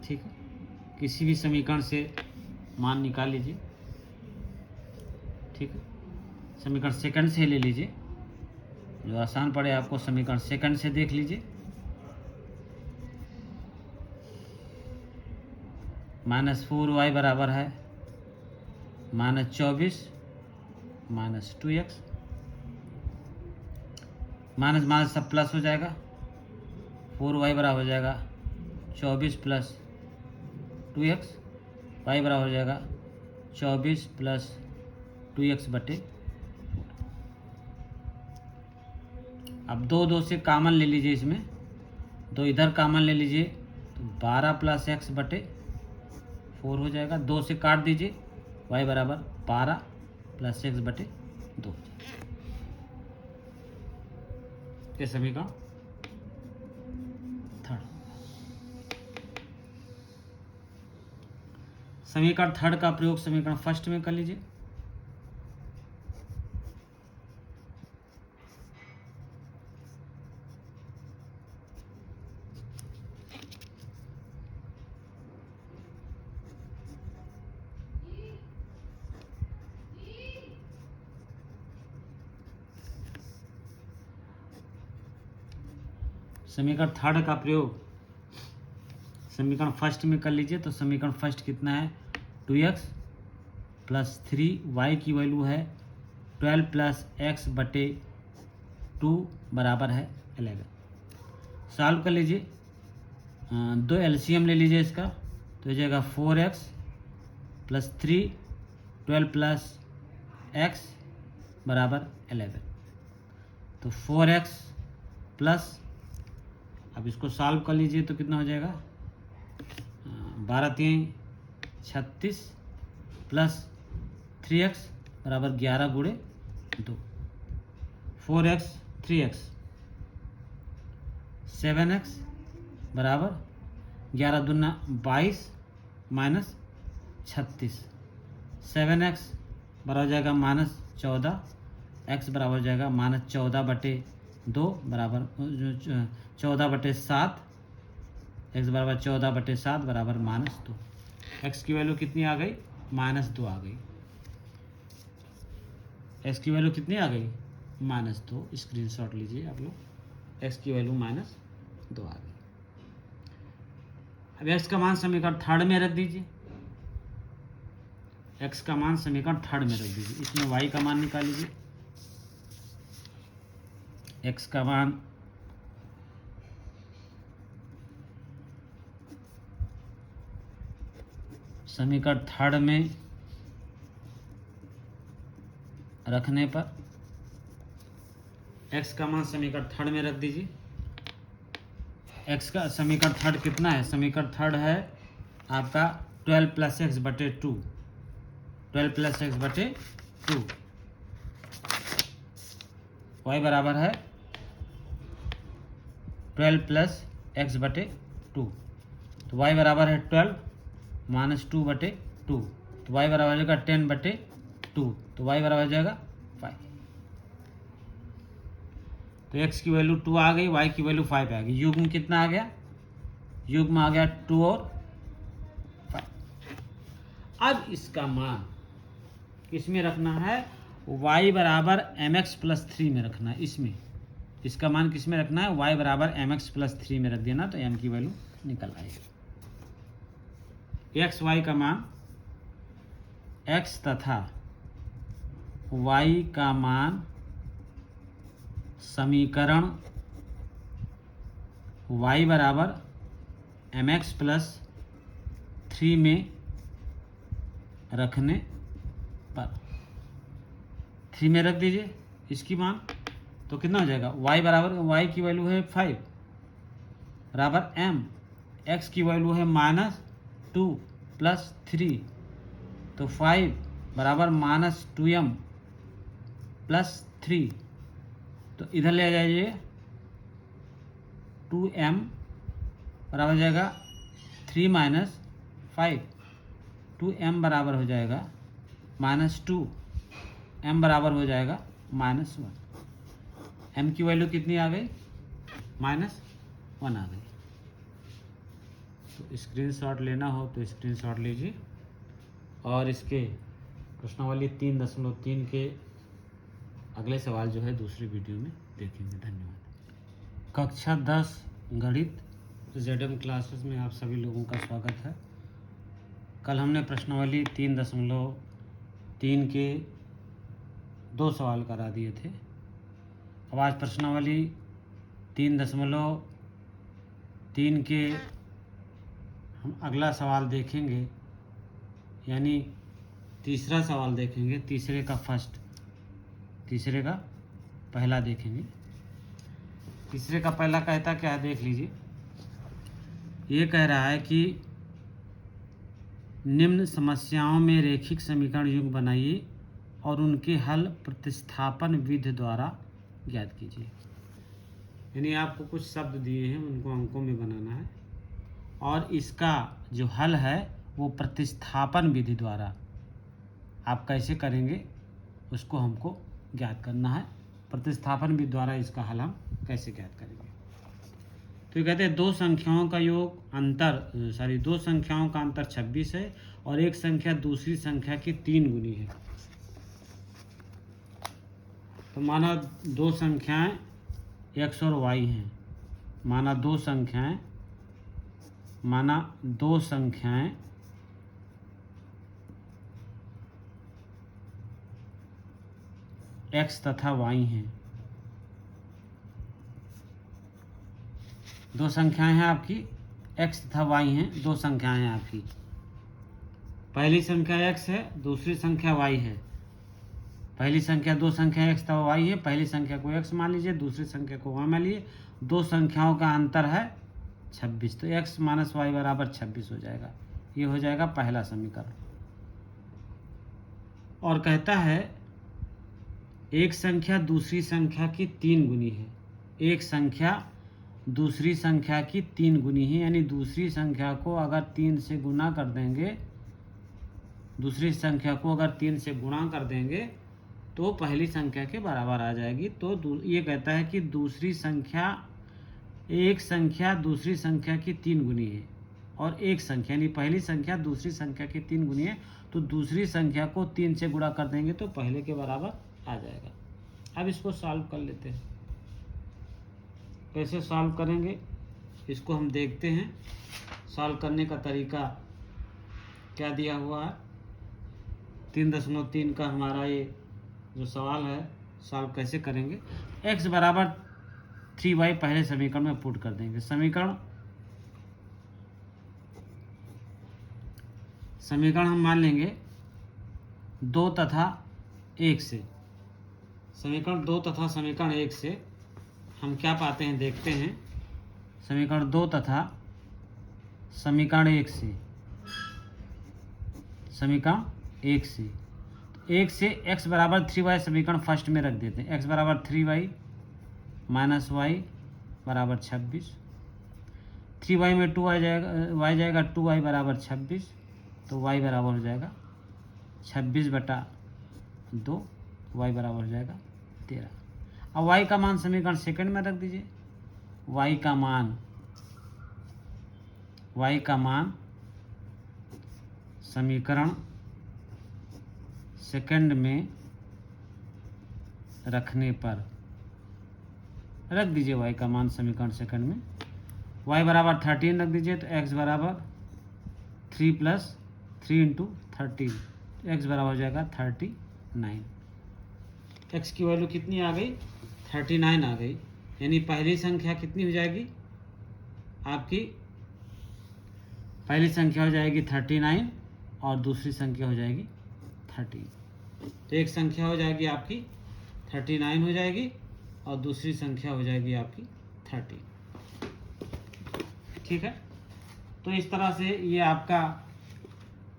ठीक है। किसी भी समीकरण से मान निकाल लीजिए, ठीक है। समीकरण सेकंड से ले लीजिए, जो आसान पड़े आपको समीकरण सेकंड से देख लीजिए। -4y बराबर है -24 माइनस 2x, माइनस माइनस सब प्लस हो जाएगा। 4y बराबर हो जाएगा 24 प्लस 2x, y बराबर हो जाएगा 24 प्लस 2x बटे 4। अब दो से कामन ले लीजिए, इसमें दो इधर कामन ले लीजिए तो 12 प्लस x बटे 4 हो जाएगा। 2 से काट दीजिए, y बराबर 12 प्लस x बटे 2 हो जाएगा। ये समीकरण थर्ड। समीकरण थर्ड का प्रयोग समीकरण फर्स्ट में कर लीजिए। समीकरण थर्ड का प्रयोग समीकरण फर्स्ट में कर लीजिए। तो समीकरण फर्स्ट कितना है, 2x प्लस 3y की वैल्यू है 12 प्लस x बटे 2 बराबर है 11। सॉल्व कर लीजिए, दो एलसीएम ले लीजिए इसका, तो हो जाएगा 4x प्लस 3 12 प्लस x बराबर 11। तो 4x प्लस, अब इसको सॉल्व कर लीजिए तो कितना हो जाएगा, 12 3 36 प्लस 3x बराबर 11 गुणे 2। 4x 3x 7x बराबर 11 दूना 22 माइनस 36। 7x बराबर हो जाएगा -14, x बराबर हो जाएगा -14 बटे 2 बराबर 14 बटे 7, x बराबर 14 बटे 7 बराबर -2। x की वैल्यू कितनी आ गई, -2 आ गई। x की वैल्यू कितनी आ गई, -2। स्क्रीनशॉट लीजिए आप लोग, x की वैल्यू -2 आ गई। अब x का मान समीकरण थर्ड में रख दीजिए, x का मान समीकरण थर्ड में रख दीजिए। इसमें y का मान निकाल लीजिए। x का मान समीकरण थर्ड में रखने पर x का मान समीकरण थर्ड में रख दीजिए। x का समीकरण थर्ड कितना है, समीकरण थर्ड है आपका 12 प्लस एक्स बटे 2, 12 प्लस एक्स बटे 2। y बराबर है 12 प्लस एक्स बटे 2। तो y बराबर है 12 माइनस 2 बटे 2, तो y बराबर हो जाएगा 10 बटे 2, तो y बराबर हो जाएगा 5। तो x की वैल्यू 2 आ गई, y की वैल्यू 5 आ गई। युग्म कितना आ गया, युग्म आ गया 2 और 5। अब इसका मान किसमें रखना है, y बराबर mx प्लस 3 में रखना है। इसमें इसका मान किसमें रखना है, y बराबर mx प्लस 3 में रख देना, तो m की वैल्यू निकल आएगी। एक्स वाई का मान, x तथा y का मान समीकरण y बराबर mx प्लस 3 में रखने पर 3 में रख दीजिए इसकी मान, तो कितना हो जाएगा, y बराबर, y की वैल्यू है 5 बराबर m, x की वैल्यू है -2 + 3, तो 5 बराबर -2m + 3, तो इधर ले जाइए 2m बराबर हो जाएगा 3 - 5, 2m बराबर हो जाएगा -2, m बराबर हो जाएगा -1, m की वैल्यू कितनी आ गई, -1 आ गई। तो स्क्रीनशॉट लेना हो तो स्क्रीनशॉट लीजिए, और इसके प्रश्नावली 3.3 के अगले सवाल जो है दूसरी वीडियो में देखेंगे। धन्यवाद। कक्षा 10 गणित ZM क्लासेस में आप सभी लोगों का स्वागत है। कल हमने प्रश्नावली 3.3 के 2 सवाल करा दिए थे। अब आज प्रश्नावली 3.3 के हम अगला सवाल देखेंगे, यानी तीसरा सवाल देखेंगे, तीसरे का पहला देखेंगे। तीसरे का पहला कहता क्या है, देख लीजिए। ये कह रहा है कि निम्न समस्याओं में रेखिक समीकरण युग्म बनाइए और उनके हल प्रतिस्थापन विधि द्वारा ज्ञात कीजिए। यानी आपको कुछ शब्द दिए हैं, उनको अंकों में बनाना है, और इसका जो हल है वो प्रतिस्थापन विधि द्वारा आप कैसे करेंगे उसको हमको ज्ञात करना है। प्रतिस्थापन विधि द्वारा इसका हल हम कैसे ज्ञात करेंगे। तो ये कहते हैं दो संख्याओं का अंतर 26 है और एक संख्या दूसरी संख्या की 3 गुनी है। तो माना दो संख्याएं x और y हैं, माना दो संख्याएं x तथा y हैं। दो संख्याएं हैं आपकी x तथा y हैं, दो संख्याएं हैं आपकी। पहली संख्या x है, दूसरी संख्या y है। पहली संख्या दो संख्या x तथा y है, पहली संख्या को x मान लीजिए, दूसरी संख्या को y मान लीजिए। दो संख्याओं का अंतर है 26, तो x - y बराबर 26 हो जाएगा। ये हो जाएगा पहला समीकरण। और कहता है एक संख्या दूसरी संख्या की 3 गुनी है। एक संख्या दूसरी संख्या की 3 गुनी है, यानी दूसरी संख्या को अगर 3 से गुणा कर देंगे, तो पहली संख्या के बराबर आ जाएगी। तो ये कहता है कि एक संख्या दूसरी संख्या की 3 गुनी है, और एक संख्या यानी पहली संख्या दूसरी संख्या की 3 गुनी है, तो दूसरी संख्या को 3 से गुणा कर देंगे तो पहले के बराबर आ जाएगा। अब इसको सॉल्व कर लेते हैं। कैसे सॉल्व करेंगे इसको हम देखते हैं। सॉल्व करने का तरीका क्या दिया हुआ है, 3.3 का हमारा ये जो सवाल है, सॉल्व कैसे करेंगे। x बराबर 3y पहले समीकरण में पुट कर देंगे। समीकरण हम मान लेंगे 2 तथा 1 से। समीकरण 2 तथा समीकरण 1 से हम क्या पाते हैं, देखते हैं। समीकरण 2 तथा समीकरण 1 से, समीकरण 1 से 1 से x बराबर 3y समीकरण फर्स्ट में रख देते हैं। x बराबर 3y माइनस y बराबर 26, 3y में 2y जाएगा, y जाएगा 2y बराबर 26, तो y बराबर हो जाएगा 26/2, y बराबर हो जाएगा 13। अब y का मान समीकरण सेकंड में रख दीजिए। y का मान समीकरण सेकंड में रखने पर रख दीजिए। y का मान समीकरण सेकंड में y बराबर 13 रख दीजिए, तो x बराबर 3 + 3 × 13, x बराबर हो जाएगा 39। x की वैल्यू कितनी आ गई, 39 आ गई। यानी पहली संख्या कितनी हो जाएगी आपकी, पहली संख्या हो जाएगी 39 और दूसरी संख्या हो जाएगी 13। तो एक संख्या हो जाएगी आपकी 39 हो जाएगी और दूसरी संख्या हो जाएगी आपकी 30। ठीक है, तो इस तरह से ये आपका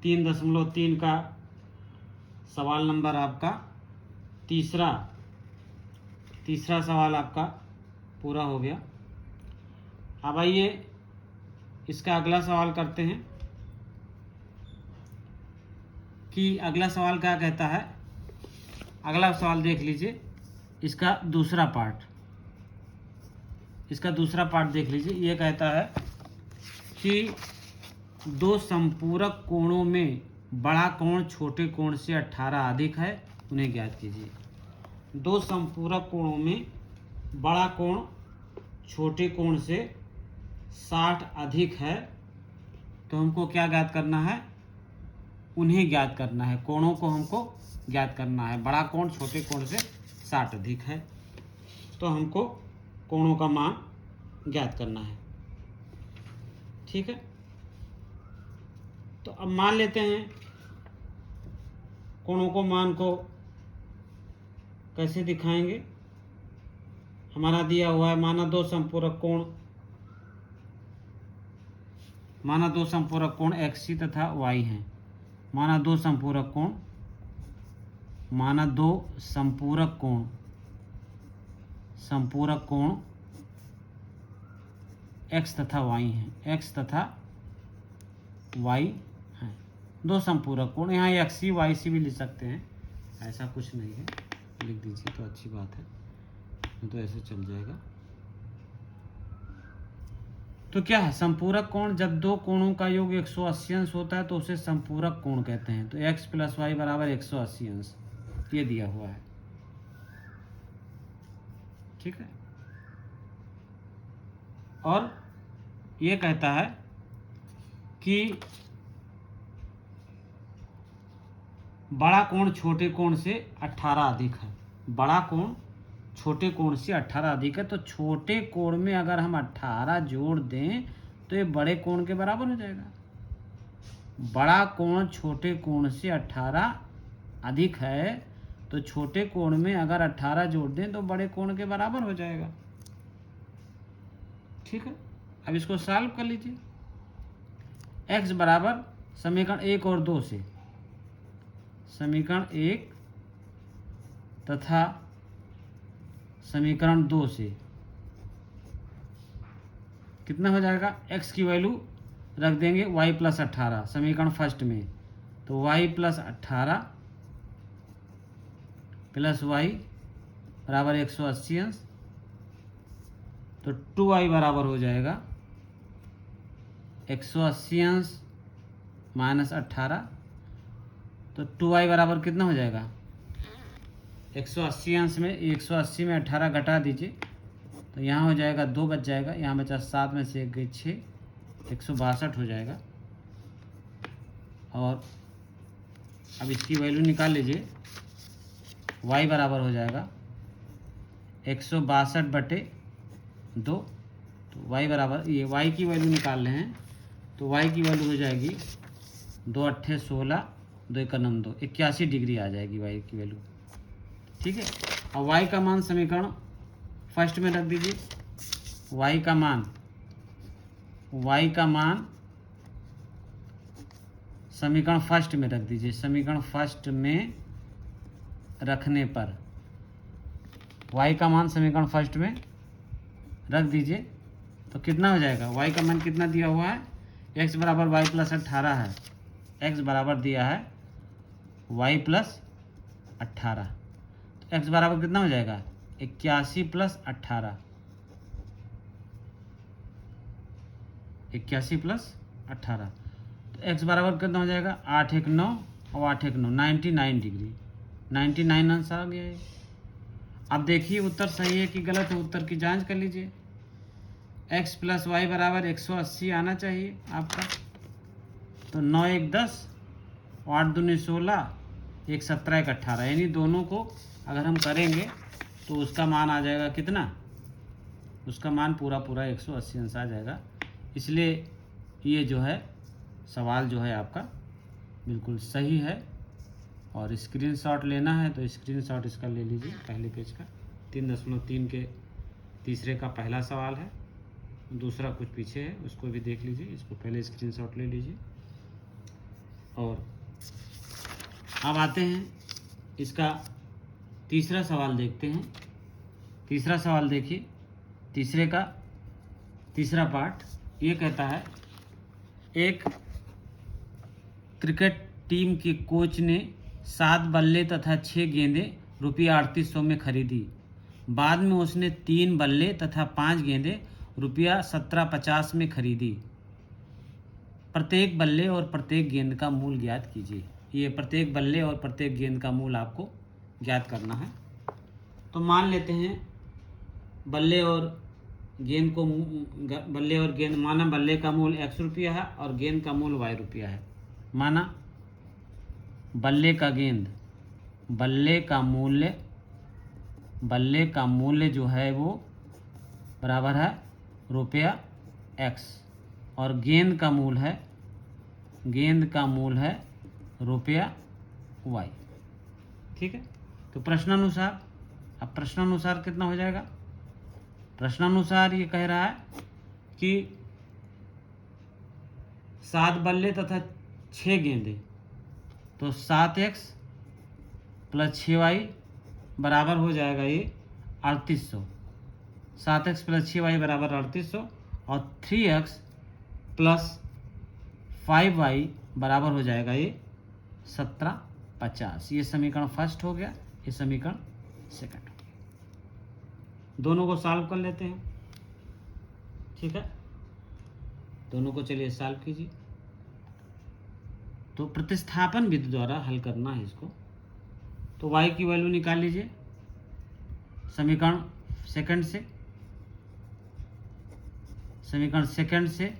3.3 का सवाल नंबर आपका तीसरा सवाल आपका पूरा हो गया। अब आइए इसका अगला सवाल करते हैं कि अगला सवाल क्या कहता है। अगला सवाल देख लीजिए, इसका दूसरा पार्ट देख लीजिए। ये कहता है कि दो संपूरक कोणों में बड़ा कोण छोटे कोण से 18 अधिक है, उन्हें ज्ञात कीजिए। दो संपूरक कोणों में बड़ा कोण छोटे कोण से 60 अधिक है, तो हमको क्या ज्ञात करना है? उन्हें ज्ञात करना है, कोणों को हमको ज्ञात करना है। बड़ा कोण छोटे कोण से 60 अधिक है, तो हमको कोणों का मान ज्ञात करना है। ठीक है, तो अब मान लेते हैं कोणों को, मान को कैसे दिखाएंगे। हमारा दिया हुआ है, माना दो संपूरक कोण XC तथा Y हैं। माना दो संपूरक कोण X तथा Y हैं। X तथा Y हैं, दो संपूरक कोण। यहाँ XC YC भी लिख सकते हैं, ऐसा कुछ नहीं है, लिख दीजिए तो अच्छी बात है, तो ऐसे चल जाएगा। तो क्या है संपूरक कोण? जब दो कोणों का योग 180 अंश होता है तो उसे संपूरक कोण कहते हैं। तो x + y = 180 अंश, ये दिया हुआ है। ठीक है, और ये कहता है कि बड़ा कोण छोटे कोण से 18 अधिक है। बड़ा कोण छोटे कोण से 18 अधिक है, तो छोटे कोण में अगर हम 18 जोड़ दें तो ये बड़े कोण के बराबर हो जाएगा। बड़ा कोण छोटे कोण से 18 अधिक है, तो छोटे कोण में अगर 18 जोड़ दें तो बड़े कोण के बराबर हो जाएगा। ठीक है, अब इसको सॉल्व कर लीजिए। x बराबर समीकरण 1 और 2 से, समीकरण 1 तथा समीकरण 2 से कितना हो जाएगा? x की वैल्यू रख देंगे y + 18 समीकरण फर्स्ट में, तो y + 18 + y बराबर 180 अंश, तो 2y बराबर हो जाएगा 180 अंश - 18, तो 2y बराबर कितना हो जाएगा? 180 अंश में 180 में 18 घटा दीजिए, तो यहाँ हो जाएगा 2 बच जाएगा, यहाँ बचा 7 में से 1 गई 6, 162 हो जाएगा। और अब इसकी वैल्यू निकाल लीजिए, y बराबर हो जाएगा 162/2, तो y बराबर, ये y की वैल्यू निकाल रहे हैं, तो y की वैल्यू हो जाएगी 2 × 8 = 16, 2 × 9 = 2, 81 डिग्री आ जाएगी y की वैल्यू। ठीक है, अब y का मान समीकरण फर्स्ट में रख दीजिए। y का मान समीकरण फर्स्ट में रख दीजिए। समीकरण फर्स्ट में रखने पर y का मान समीकरण फर्स्ट में रख दीजिए, तो कितना हो जाएगा? y का मान कितना दिया हुआ है? x बराबर y + 18 है। x बराबर दिया है y + 18, तो x बराबर कितना हो जाएगा? 81 + 18, 81 + 18, तो x बराबर कितना हो जाएगा? 8 × 1 = 9 और 8 × 9 = 99 डिग्री, 99 आंसर आ गया है। अब देखिए उत्तर सही है कि गलत है, उत्तर की जांच कर लीजिए। x + y = 180 आना चाहिए आपका, तो 9 × 1 = 10, 8 × 2 = 16, 1 × 17 = 18, यानी दोनों को अगर हम करेंगे तो उसका मान आ जाएगा कितना? उसका मान पूरा 180 अंश आ जाएगा। इसलिए ये जो है सवाल जो है आपका बिल्कुल सही है और स्क्रीनशॉट लेना है तो स्क्रीनशॉट इसका ले लीजिए, पहले पेज का 3.3 के तीसरे का पहला सवाल है, दूसरा कुछ पीछे है, उसको भी देख लीजिए। इसको पहले स्क्रीनशॉट ले लीजिए। और अब आते हैं इसका तीसरा सवाल देखते हैं। तीसरा सवाल देखिए, तीसरे का तीसरा पार्ट ये कहता है, एक क्रिकेट टीम के कोच ने 7 बल्ले तथा 6 गेंदें रुपया 3800 में खरीदी। बाद में उसने 3 बल्ले तथा 5 गेंदें रुपया 1750 में खरीदी। प्रत्येक बल्ले और प्रत्येक गेंद का मूल ज्ञात कीजिए। ये प्रत्येक बल्ले और प्रत्येक गेंद का मूल आपको ज्ञात करना है। तो मान लेते हैं बल्ले और गेंद माना बल्ले का मूल x रुपया है और गेंद का मूल y रुपया है। माना बल्ले का मूल्य जो है वो बराबर है रुपया x और गेंद का मूल है रुपया y। ठीक है, तो प्रश्नानुसार, अब प्रश्नानुसार कितना हो जाएगा? प्रश्नानुसार ये कह रहा है कि 7 बल्ले तथा 6 गेंदें, तो 7x प्लस 6y बराबर हो जाएगा ये 3800। 7x प्लस 6y बराबर 3800 और 3x प्लस 5y बराबर हो जाएगा ये 1750। ये समीकरण फर्स्ट हो गया, ये समीकरण सेकंड हो गया। दोनों को सॉल्व कर लेते हैं। ठीक है, दोनों को चलिए सॉल्व कीजिए। तो प्रतिस्थापन विधि द्वारा हल करना है इसको। तो y की वैल्यू निकाल लीजिए समीकरण सेकंड से।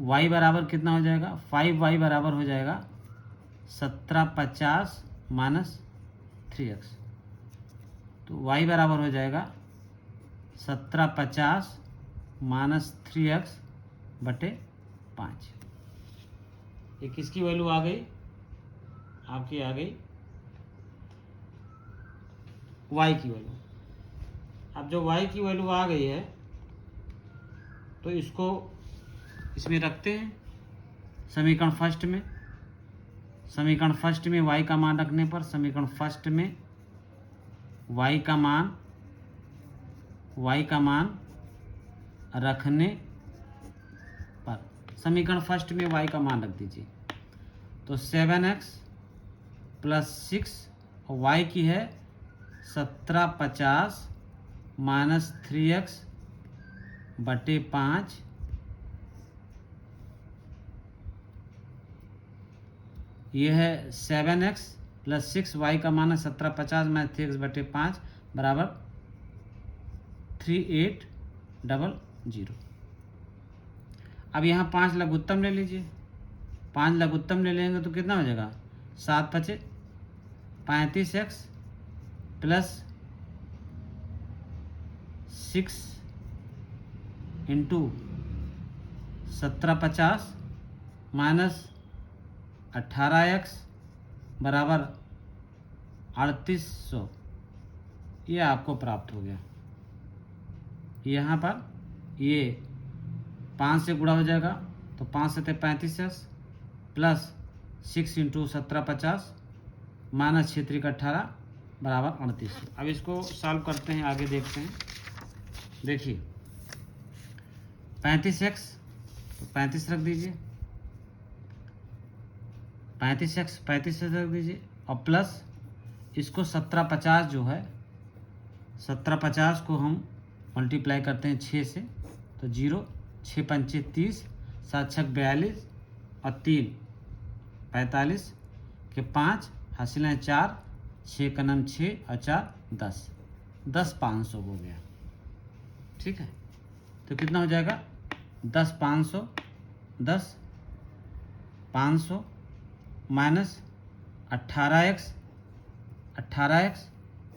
y बराबर कितना हो जाएगा? 5y बराबर हो जाएगा 1750 माइनस 3x। तो y बराबर हो जाएगा 1750 माइनस 3x बटे 5। ये किसकी वैल्यू आ गई? आपकी आ गई y की वैल्यू। अब जो y की वैल्यू आ गई है तो इसको इसमें रखते हैं समीकरण फर्स्ट में। समीकरण फर्स्ट में y का मान रखने पर, समीकरण फर्स्ट में y का मान रखने पर, समीकरण फर्स्ट में y का मान रख दीजिए। तो 7x प्लस 6 और y की है 1750 माइनस 3x बटे 5 ये है 7x प्लस 6y का मान है 1750 माइनस 3x बटे 5 बराबर 3800। अब यहाँ 5 लघुत्तम ले लीजिए। 5 लघुत्तम ले लेंगे तो कितना हो जाएगा? 7 पचे 35x plus 6 into 1750 minus 18x बराबर 3800। ये आपको प्राप्त हो गया। यहाँ पर ये 5 से गुणा हो जाएगा तो 5 से 35x प्लस 6 इंटू 1750 माइनस 6 3 18 बराबर 3800। अब इसको सॉल्व करते हैं, आगे देखते हैं। देखिए 35x तो 35 रख दीजिए, 35x 35 रख दीजिए और प्लस इसको 1750 जो है 1750 को हम मल्टीप्लाई करते हैं 6 से, तो 0 6 पंचे 30 7 छक 42 और 3 45 के 5 हासिल है 4 6 का नाम 6 और 4 10 10 500 हो गया। ठीक है, तो कितना हो जाएगा? 10 500 माइनस 18x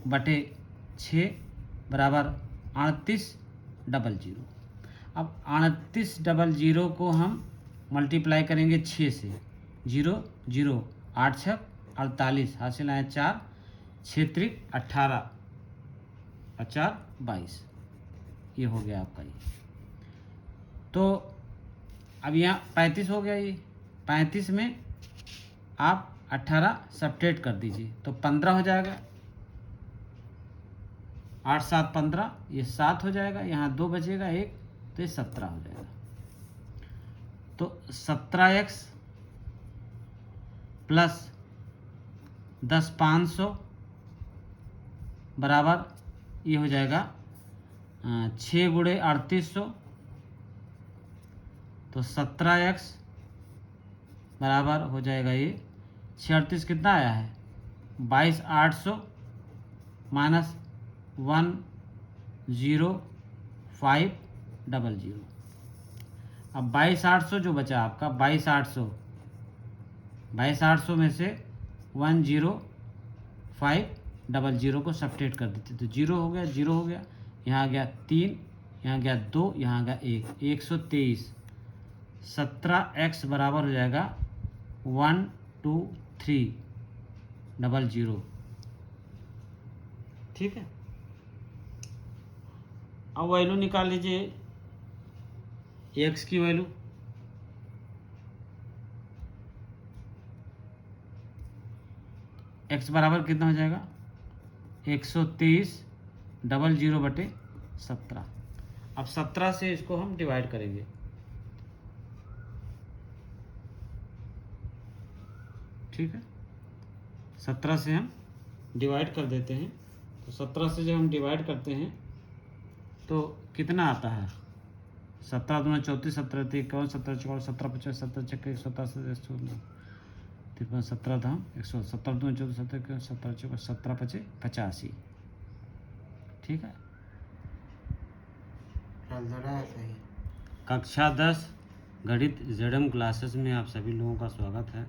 बटे 6 बराबर 3800। अब 3800 को हम मल्टीप्लाई करेंगे 6 से, 0 0 8 छक 48, हासिल आए 4, 6 त्रिक 18 और 4 22। ये हो गया आपका ये। तो अब यहाँ 35 हो गया ये। 35 में आप 18 सब्ट्रैक्ट कर दीजिए तो 15 हो जाएगा। 8 7 15, ये 7 हो जाएगा, यहाँ 2 बचेगा 1, तो ये 17 हो जाएगा। तो 17x प्लस 10 500 बराबर ये हो जाएगा 6 गुणे 3800। तो 17x बराबर हो जाएगा ये 6 कितना आया है 22,800 माइनस 10500। अब 22,800 जो बचा आपका 22,800 में से 10500 को सब्ट्रैक्ट कर देते तो 0 हो गया, 0 हो गया, यहाँ आ गया 3, यहाँ गया 2, यहाँ आ गया 1, 123। 17x बराबर हो जाएगा 12300। ठीक है। अब वैल्यू निकाल लीजिए x की वैल्यू। x बराबर कितना हो जाएगा 123,000/17। अब 17 से इसको हम डिवाइड करेंगे। ठीक है, 17 से हम डिवाइड कर देते हैं। तो 17 से जब हम डिवाइड करते हैं तो कितना आता है 17 दूना 34, 17 51, 17 54, 17 50, 17 छक्के 187, 53, 17 धाम 170, 2 14, 17 17 54, 17 55 85। ठीक है। सही। कक्षा 10 गणित ZM क्लासेस में आप सभी लोगों का स्वागत है।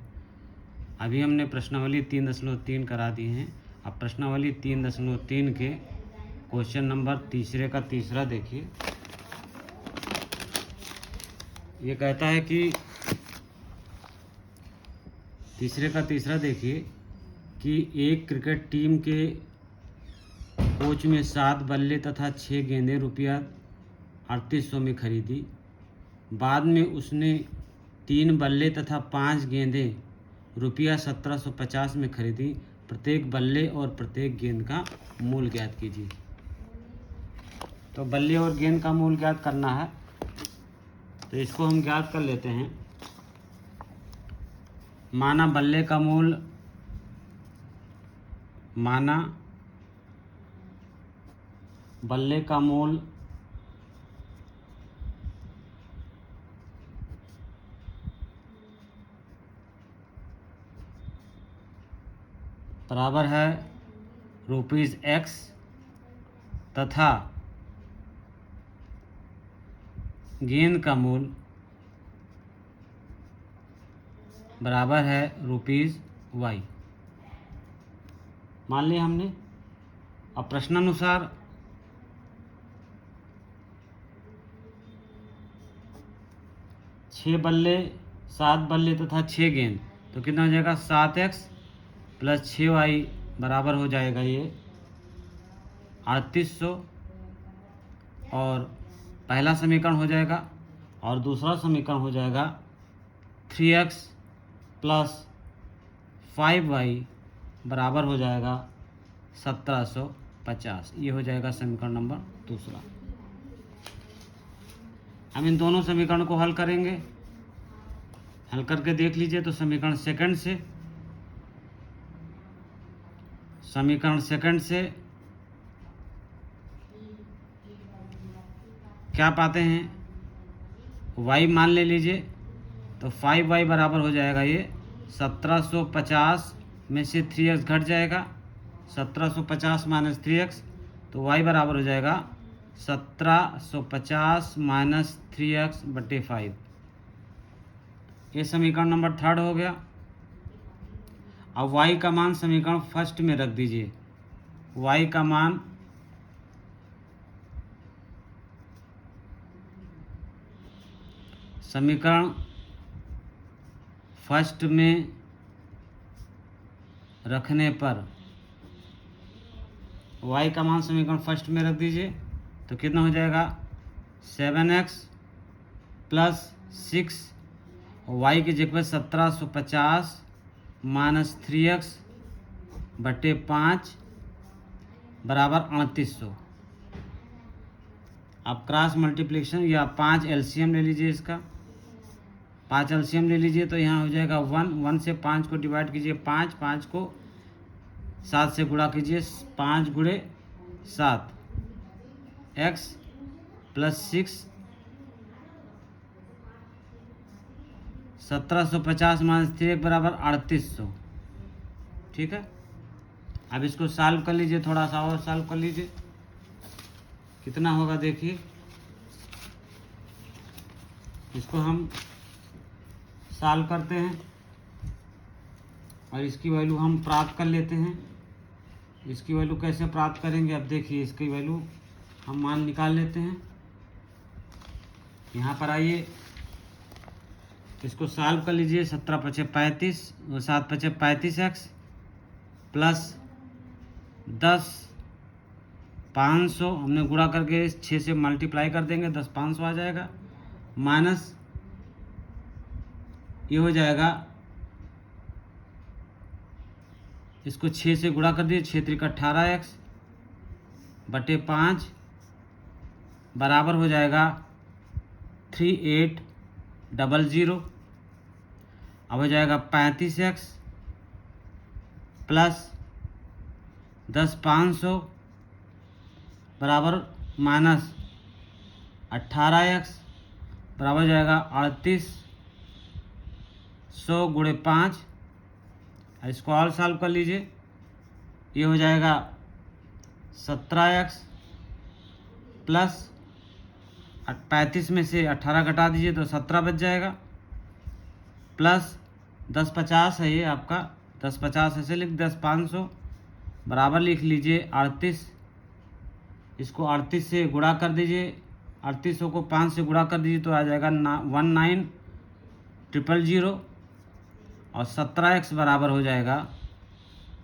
अभी हमने प्रश्नावली 3.3 करा दी हैं। अब प्रश्नावली 3.3 के क्वेश्चन नंबर तीसरे का तीसरा देखिए। ये कहता है कि तीसरे का तीसरा देखिए कि एक क्रिकेट टीम के कोच में 7 बल्ले तथा 6 गेंदें रुपया 3800 में खरीदी। बाद में उसने 3 बल्ले तथा 5 गेंदें रुपया 1750 में खरीदी। प्रत्येक बल्ले और प्रत्येक गेंद का मूल ज्ञात कीजिए। तो बल्ले और गेंद का मूल ज्ञात करना है तो इसको हम ज्ञात कर लेते हैं। माना बल्ले का मूल बराबर है ₹X तथा गेंद का मूल बराबर है ₹Y। मान लिया हमने। अब प्रश्नानुसार छः बल्ले 7 बल्ले तथा 6 गेंद तो कितना हो जाएगा 7x प्लस 6y बराबर हो जाएगा ये 3800। और पहला समीकरण हो जाएगा और दूसरा समीकरण हो जाएगा 3x प्लस 5y बराबर हो जाएगा 1750। ये हो जाएगा समीकरण नंबर दूसरा। हम इन दोनों समीकरण को हल करेंगे। हल करके देख लीजिए तो समीकरण सेकंड से क्या पाते हैं y मान ले लीजिए तो 5y बराबर हो जाएगा ये 1750 में से 3x घट जाएगा 1750 माइनस 3x तो y बराबर हो जाएगा 1750 माइनस 3x/5। ये समीकरण नंबर 3 हो गया। अब y का मान समीकरण फर्स्ट में रख दीजिए। y का मान समीकरण फर्स्ट में रखने पर y का मान समीकरण फर्स्ट में रख दीजिए तो कितना हो जाएगा 7x प्लस 6 y की जगह पर 1750 माइनस 3x बटे 5 बराबर 3800। आप क्रॉस मल्टीप्लिकेशन या 5 एलसीएम ले लीजिए, इसका 5 एलसीएम ले लीजिए तो यहाँ हो जाएगा 1 से 5 को डिवाइड कीजिए 5 को 7 से गुणा कीजिए 5 गुणे 7 x प्लस 6 1750 माइनस 3 बराबर 3800। ठीक है, अब इसको सॉल्व कर लीजिए, थोड़ा सा और सॉल्व कर लीजिए कितना होगा देखिए। इसको हम सॉल्व करते हैं और इसकी वैल्यू हम प्राप्त कर लेते हैं। इसकी वैल्यू कैसे प्राप्त करेंगे, अब देखिए इसकी वैल्यू हम मान निकाल लेते हैं। यहाँ पर आइए, इसको सॉल्व कर लीजिए। 17 पचे 35 और 7 पचे 35x प्लस 10 500 हमने गुणा करके 6 से मल्टीप्लाई कर देंगे 10 500 आ जाएगा, माइनस ये हो जाएगा, इसको 6 से गुणा कर दिए 6 त्रिक 18x बटे 5 बराबर हो जाएगा 3800। अब हो जाएगा 35x प्लस 10 500 बराबर माइनस 18x बराबर हो जाएगा 3800 गुणे 5। इसको और सॉल्व कर लीजिए, ये हो जाएगा 17x प्लस 35 में से 18 घटा दीजिए तो 17 बच जाएगा, प्लस 10 50 है ये आपका, 10 50 ऐसे लिख 10 500 बराबर लिख लीजिए 38। इसको 38 से गुणा कर दीजिए, 3800 को 5 से गुणा कर दीजिए तो आ जाएगा 19000 और 17x बराबर हो जाएगा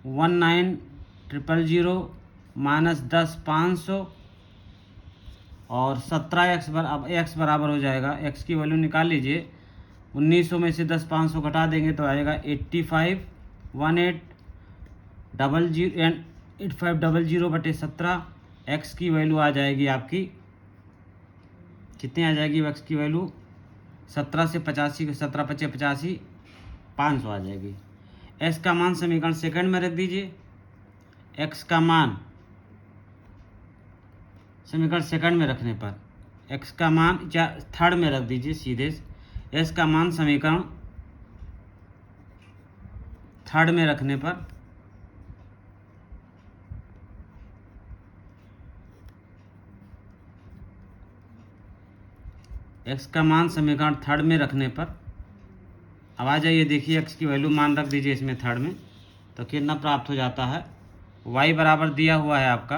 19000 माइनस 10 500 और 17x अब x बराबर हो जाएगा, x की वैल्यू निकाल लीजिए। 1900 में से 10 500 घटा देंगे तो आएगा 8500 बटे 17। x की वैल्यू आ जाएगी आपकी कितनी आ जाएगी, x की वैल्यू 17 से 85 17 पचे 85 500 आ जाएगी। x का मान समीकरण सेकंड में रख दीजिए, x का मान समीकरण सेकंड में रखने पर x का मान थर्ड में रख दीजिए सीधे। x का मान समीकरण थर्ड में रखने पर x का मान समीकरण थर्ड में रखने पर अब आ जाइए, देखिए x की वैल्यू मान रख दीजिए इसमें थर्ड में तो कितना प्राप्त हो जाता है। y बराबर दिया हुआ है आपका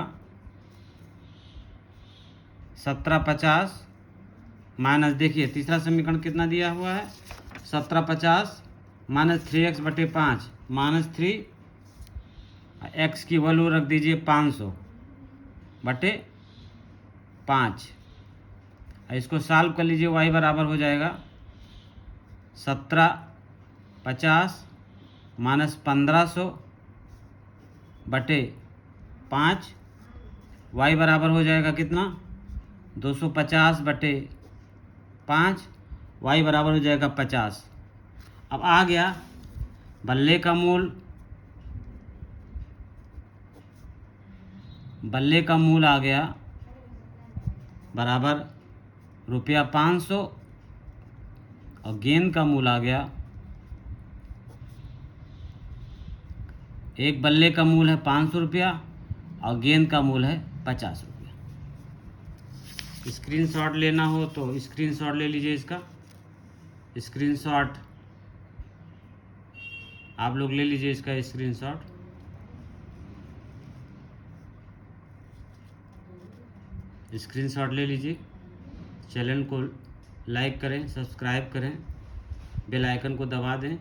1750 माइनस, देखिए तीसरा समीकरण कितना दिया हुआ है 1750 माइनस 3x बटे 5 माइनस 3, x की वैल्यू रख दीजिए 500 बटे 5। इसको सॉल्व कर लीजिए, y बराबर हो जाएगा 1750 माइनस 1500 बटे 5, y बराबर हो जाएगा कितना 250 बटे 5, y बराबर हो जाएगा 50। अब आ गया बल्ले का मूल आ गया बराबर ₹500 और गेंद का मूल आ गया, एक बल्ले का मूल है 500 रुपया और गेंद का मूल है 50 रुपया। स्क्रीनशॉट लेना हो तो स्क्रीनशॉट ले लीजिए, इसका स्क्रीनशॉट आप लोग ले लीजिए, इसका स्क्रीनशॉट। स्क्रीनशॉट ले लीजिए, चैनल को लाइक करें, सब्सक्राइब करें, बेल आइकन को दबा दें।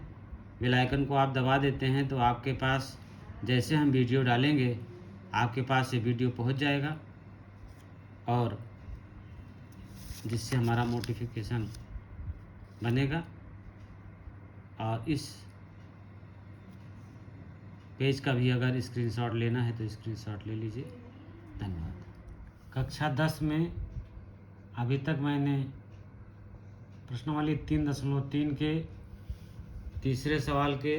बेल आइकन को आप दबा देते हैं तो आपके पास जैसे हम वीडियो डालेंगे आपके पास ये वीडियो पहुंच जाएगा, और जिससे हमारा नोटिफिकेशन बनेगा। और इस पेज का भी अगर स्क्रीनशॉट लेना है तो स्क्रीनशॉट ले लीजिए। धन्यवाद। कक्षा 10 में अभी तक मैंने प्रश्नावली 3.3 के तीसरे सवाल के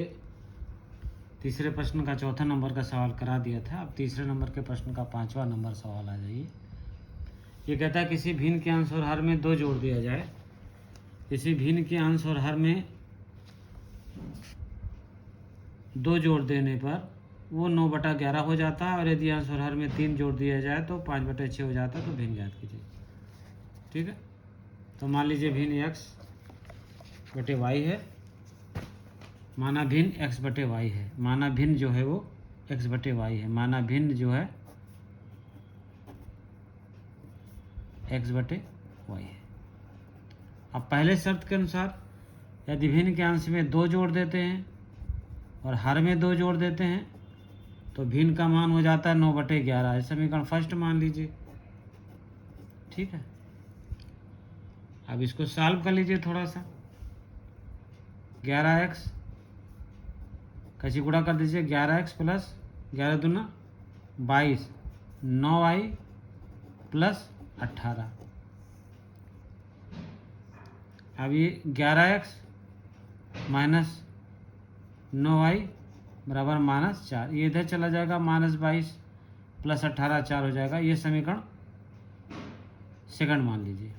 तीसरे प्रश्न का चौथा नंबर का सवाल करा दिया था। अब तीसरे नंबर के प्रश्न का 5वां नंबर सवाल आ जाइए। ये कहता है किसी भिन्न के अंश और हर में 2 जोड़ दिया जाए। किसी भिन्न के अंश और हर में 2 जोड़ देने पर वो 9/11 हो जाता है, और यदि अंश और हर में 3 जोड़ दिया जाए तो 5/6 हो जाता है। तो भिन्न ज्ञात कीजिए। ठीक है, तो मान लीजिए भिन्न x/y है, माना भिन्न x/y है, माना भिन्न जो है वो x/y है, माना भिन्न जो है x/y है। अब पहले शर्त के अनुसार यदि भिन्न के अंश में 2 जोड़ देते हैं और हर में 2 जोड़ देते हैं तो भिन्न का मान हो जाता है 9/11। समीकरण फर्स्ट मान लीजिए। ठीक है, अब इसको सॉल्व कर लीजिए थोड़ा सा। 11x कैसे गुणा कर दीजिए, 11x प्लस 11 दूना 22, 9y प्लस 18। अब ये 11x माइनस 9y बराबर -4, ये इधर चला जाएगा, -22 प्लस 18 4 हो जाएगा। ये समीकरण सेकंड मान लीजिए।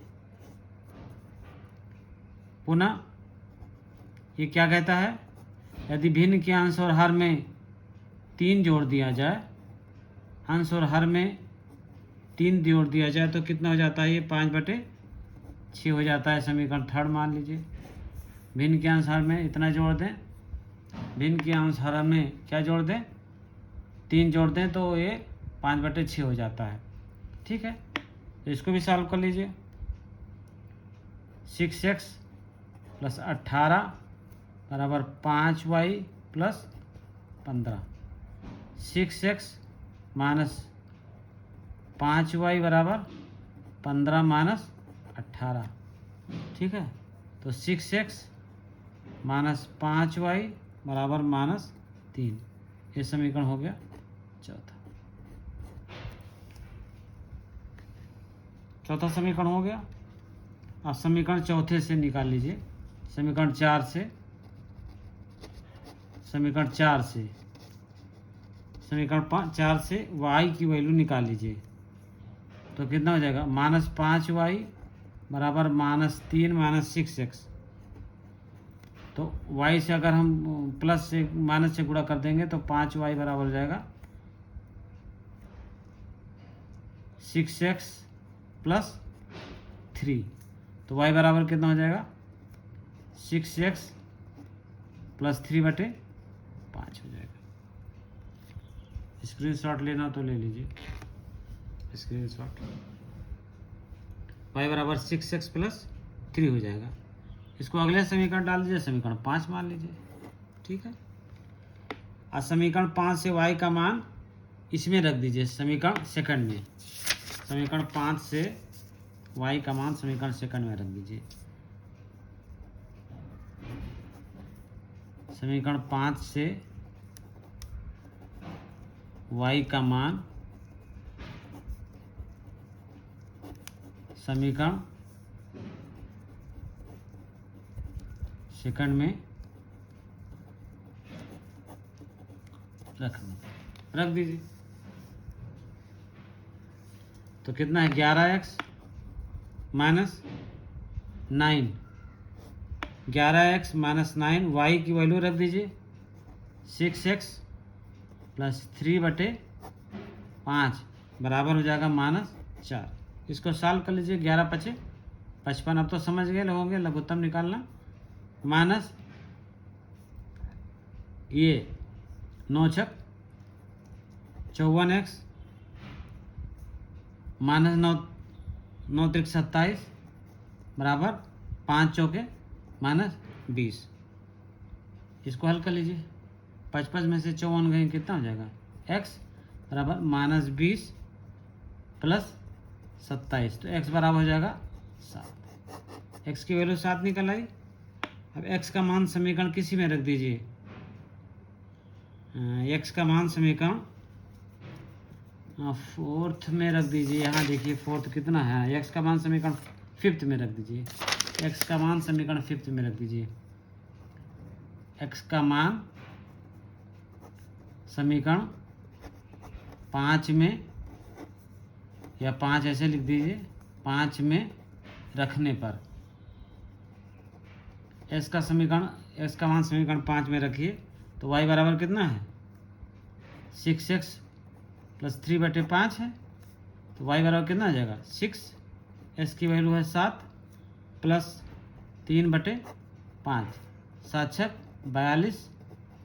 पुनः ये क्या कहता है, यदि भिन्न के अंश और हर में 3 जोड़ दिया जाए, अंश और हर में 3 जोड़ दिया जाए तो कितना हो जाता है, ये 5/6 हो जाता है। समीकरण थर्ड मान लीजिए। भिन्न के अंश हर में इतना जोड़ दें, भिन्न के अंश हर में क्या जोड़ दें, 3 जोड़ दें तो ये 5/6 हो जाता है। ठीक है, तो इसको भी सॉल्व कर लीजिए। 6x प्लस 18 बराबर 5y plus 15। 6x minus 5y बराबर 15 माइनस 18। ठीक है, तो 6x माइनस 5y बराबर -3। ये समीकरण हो गया चौथा। चौथा समीकरण हो गया। अब समीकरण चौथे से निकाल लीजिए। समीकरण 4 से समीकरण 4 से y की वैल्यू निकाल लीजिए तो कितना हो जाएगा, -5y बराबर -3 माइनस 6x। तो y से अगर हम प्लस से माइनस से गुणा कर देंगे तो 5y बराबर हो जाएगा 6x प्लस 3। तो y बराबर कितना हो जाएगा, 6x प्लस 3/5 हो जाएगा। स्क्रीनशॉट लेना तो ले लीजिए स्क्रीनशॉट। y बराबर 6x प्लस 3 हो जाएगा। इसको अगले समीकरण डाल दीजिए, समीकरण 5 मान लीजिए। ठीक है, और समीकरण 5 से y का मान इसमें रख दीजिए, समीकरण सेकंड में। समीकरण 5 से y का मान समीकरण सेकंड में रख दीजिए। समीकरण 5 से y का मान समीकरण सेकंड में रख दीजिए। तो कितना है, 11x minus 9, 11x minus 9, y की वैल्यू रख दीजिए 6x प्लस 3/5 बराबर हो जाएगा -4। इसको सॉल्व कर लीजिए। 11×5 = 55। अब तो समझ गए होंगे लघुत्तम निकालना। माइनस ये 9×6 = 54x माइनस 9×3 = 27 बराबर 5×4 = -20। इसको हल कर लीजिए। 55 में से 54 गए कितना हो जाएगा, x बराबर -20 प्लस 27, तो x बराबर हो जाएगा 7। x की वैल्यू 7 निकल आई। अब x का मान समीकरण किसी में रख दीजिए, x का मान समीकरण फोर्थ में रख दीजिए। यहाँ देखिए फोर्थ कितना है, x का मान समीकरण फिफ्थ में रख दीजिए। x का मान समीकरण फिफ्थ में रख दीजिए। x का मान समीकरण 5 में, या 5 ऐसे लिख दीजिए, 5 में रखने पर x का मान समीकरण 5 में रखिए तो y बराबर कितना है, 6x प्लस 3/5 है, तो y बराबर कितना आ जाएगा 6। x की वैल्यू है 7 प्लस 3/5, 7 छक 42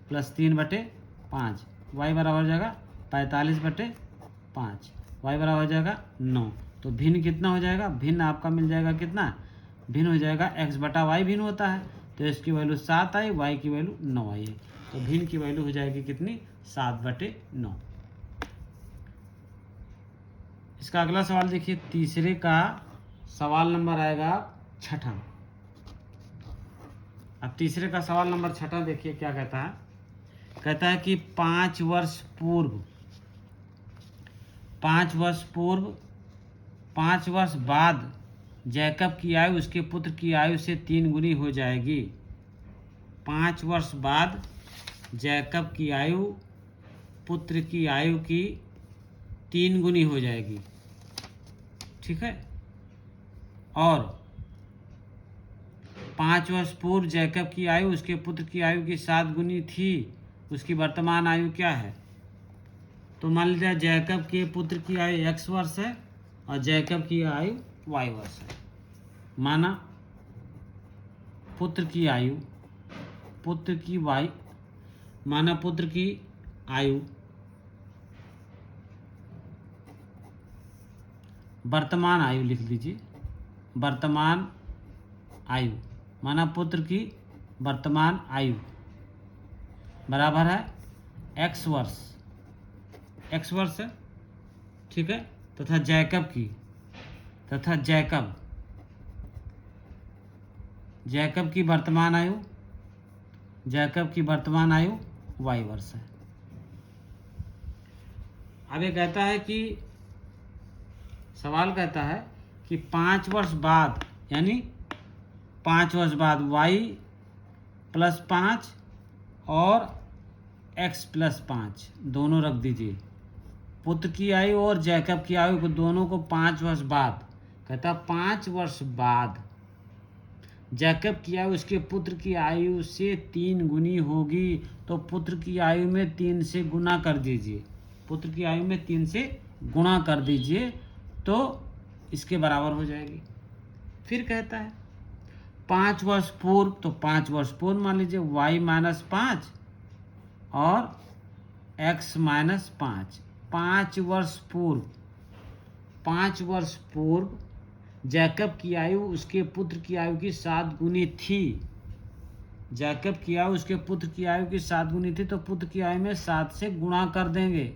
प्लस 3/5, y बराबर हो जाएगा 45/5, y बराबर हो जाएगा 9। तो भिन्न कितना हो जाएगा, भिन्न आपका मिल जाएगा कितना, भिन्न हो जाएगा x/y भिन्न होता है, तो इसकी वैल्यू 7 आई, y की वैल्यू 9 आई है, तो भिन्न की वैल्यू हो जाएगी कितनी, 7/9। इसका अगला सवाल देखिए, तीसरे का सवाल नंबर आएगा 6ठा। अब तीसरे का सवाल नंबर 6ठा देखिए क्या कहता है। कहता है कि 5 वर्ष पूर्व 5 वर्ष बाद जैकब की आयु उसके पुत्र की आयु से 3 गुनी हो जाएगी। 5 वर्ष बाद जैकब की आयु पुत्र की आयु की 3 गुनी हो जाएगी, ठीक है। और 5 वर्ष पूर्व जैकब की आयु उसके पुत्र की आयु की 7 गुनी थी, उसकी वर्तमान आयु क्या है। तो मान लीजिए जैकब के पुत्र की आयु x वर्ष है और जैकब की आयु y वर्ष है। माना पुत्र की आयु वर्तमान आयु लिख लीजिए, वर्तमान आयु माना पुत्र की वर्तमान आयु बराबर है x वर्ष है, ठीक है। तथा जैकब की वर्तमान आयु y वर्ष है। अब ये कहता है कि सवाल कहता है कि 5 वर्ष बाद, यानी 5 वर्ष बाद y + 5 और x + 5 दोनों रख दीजिए। पुत्र की आयु और जैकब की आयु को दोनों को 5 वर्ष बाद, कहता 5 वर्ष बाद जैकब की आयु उसके पुत्र की आयु से 3 गुनी होगी, तो पुत्र की आयु में 3 से गुना कर दीजिए। पुत्र की आयु में 3 से गुणा कर दीजिए तो इसके बराबर हो जाएगी। फिर कहता है 5 वर्ष पूर्व, तो 5 वर्ष पूर्व मान लीजिए y - 5 और x - 5। 5 वर्ष पूर्व जैकब की आयु उसके पुत्र की आयु की 7 गुनी थी। जैकब की आयु उसके पुत्र की आयु की 7 गुनी थी, तो पुत्र की आयु में 7 से गुणा कर देंगे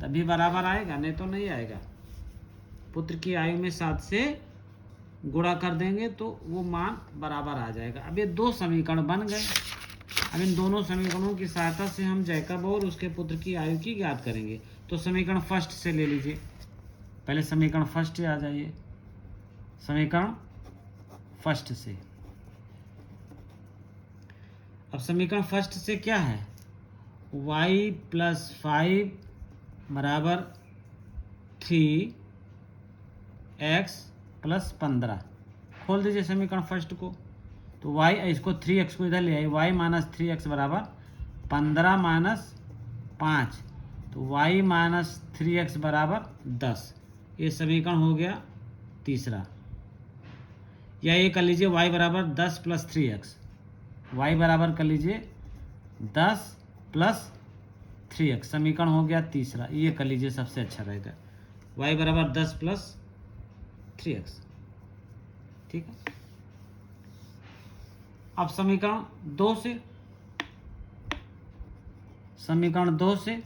तभी बराबर आएगा, नहीं तो नहीं आएगा। पुत्र की आयु में 7 से गुणा कर देंगे तो वो मान बराबर आ जाएगा। अब ये 2 समीकरण बन गए। अब इन दोनों समीकरणों की सहायता से हम जैकब और उसके पुत्र की आयु की ज्ञात करेंगे। तो समीकरण फर्स्ट से ले लीजिए, पहले समीकरण फर्स्ट आ जाइए। समीकरण फर्स्ट से, अब समीकरण फर्स्ट से क्या है, y + 5 बराबर 3x + 15। खोल दीजिए समीकरण फर्स्ट को, तो y, इसको 3x को इधर ले आइए, y - 3x बराबर 15 - 5, तो y - 3x बराबर 10। ये समीकरण हो गया तीसरा। या ये कर लीजिए y बराबर 10 + 3x, y बराबर कर लीजिए 10 + 3x, समीकरण हो गया तीसरा। ये कर लीजिए, सबसे अच्छा रहेगा, y बराबर 10 + 3x, ठीक है। अब समीकरण 2 से, समीकरण 2 से,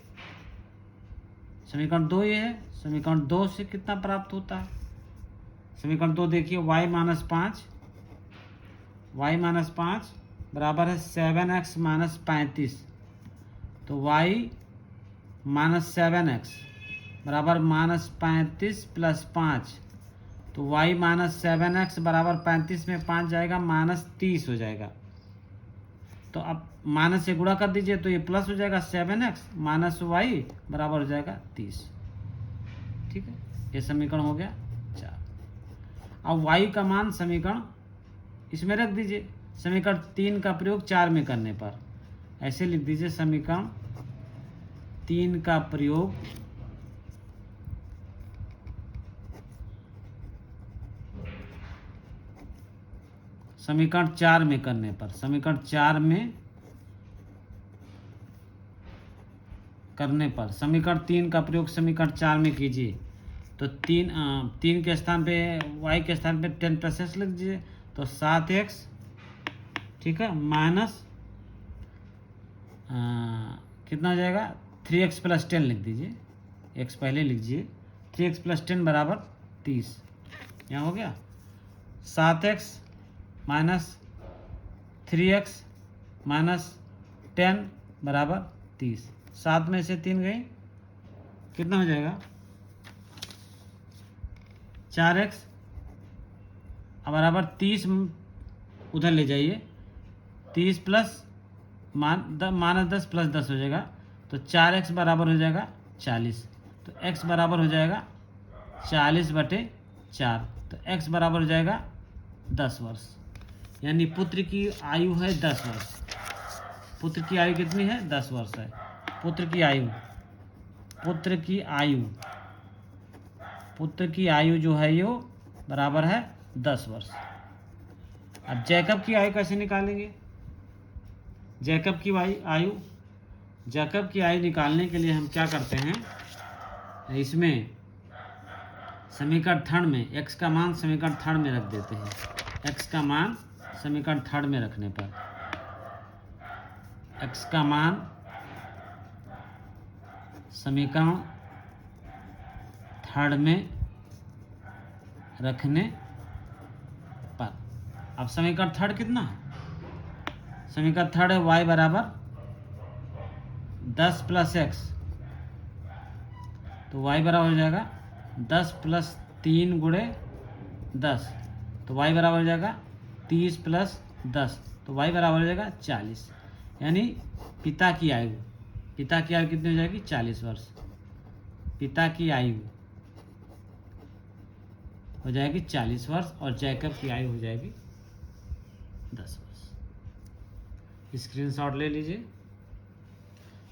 समीकरण 2 ये है, समीकरण 2 से कितना प्राप्त होता है? समीकरण 2 देखिए, y माइनस 5, वाई माइनस 5 बराबर है 7x माइनस 35। तो y माइनस 7x बराबर माइनस 35 प्लस 5, तो y माइनस 7x बराबर 35 में 5 जाएगा, माइनस 30 हो जाएगा। तो अब माइनस से गुणा कर दीजिए तो ये प्लस हो जाएगा, 7x माइनस y बराबर हो जाएगा 30। ठीक है, ये समीकरण हो गया 4। अब y का मान समीकरण इसमें रख दीजिए, समीकरण 3 का प्रयोग 4 में करने पर ऐसे लिख दीजिए, समीकरण 3 का प्रयोग समीकरण 4 में करने पर, समीकरण 4 में करने पर समीकरण 3 का प्रयोग समीकरण 4 में कीजिए तो 3 के स्थान पे, y के स्थान पे 10 प्लस एक्स लिख दीजिए, तो 7x, ठीक है, माइनस कितना हो जाएगा, 3x प्लस 10 लिख दीजिए, x पहले लिख दीजिए, 3x प्लस 10 बराबर 30। यहाँ हो गया 7x माइनस 3x माइनस 10 बराबर 30। 7 में से 3 गए, कितना हो जाएगा, 4x बराबर 30 उधर ले जाइए, 30 प्लस माइनस 10 प्लस 10 हो जाएगा, तो 4x बराबर हो जाएगा 40। तो x बराबर हो जाएगा 40/4, तो x बराबर हो जाएगा 10 वर्ष। यानी पुत्र की आयु है 10 वर्ष। पुत्र की आयु कितनी है, 10 वर्ष है। पुत्र की आयु, पुत्र की आयु, पुत्र की आयु जो है ये बराबर है 10 वर्ष। अब जैकब की आयु कैसे निकालेंगे? जैकब की आयु, जैकब की आयु निकालने के लिए हम क्या करते हैं, इसमें समीकरण 3 में x का मान समीकरण 3 में रख देते हैं। x का मान समीकरण 3 में रखने पर, x का मान समीकरण 3 में रखने पर, अब समीकरण 3 कितना है, समीकरण 3 है y बराबर 10 प्लस एक्स, तो y बराबर हो जाएगा 10 प्लस 3 गुणे 10, तो y बराबर हो जाएगा 30 प्लस 10, तो y बराबर हो जाएगा 40। यानी पिता की आयु, पिता की आयु कितनी हो जाएगी, 40 वर्ष। पिता की आयु हो जाएगी 40 वर्ष और जैकब की आयु हो जाएगी 10 वर्ष। स्क्रीनशॉट ले लीजिए।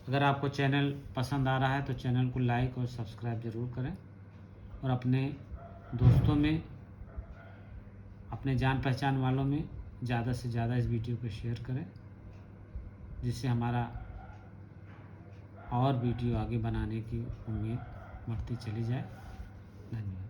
अगर आपको चैनल पसंद आ रहा है तो चैनल को लाइक और सब्सक्राइब ज़रूर करें और अपने दोस्तों में, अपने जान पहचान वालों में ज़्यादा से ज़्यादा इस वीडियो को शेयर करें, जिससे हमारा और वीडियो आगे बनाने की उम्मीद बढ़ती चली जाए। धन्यवाद।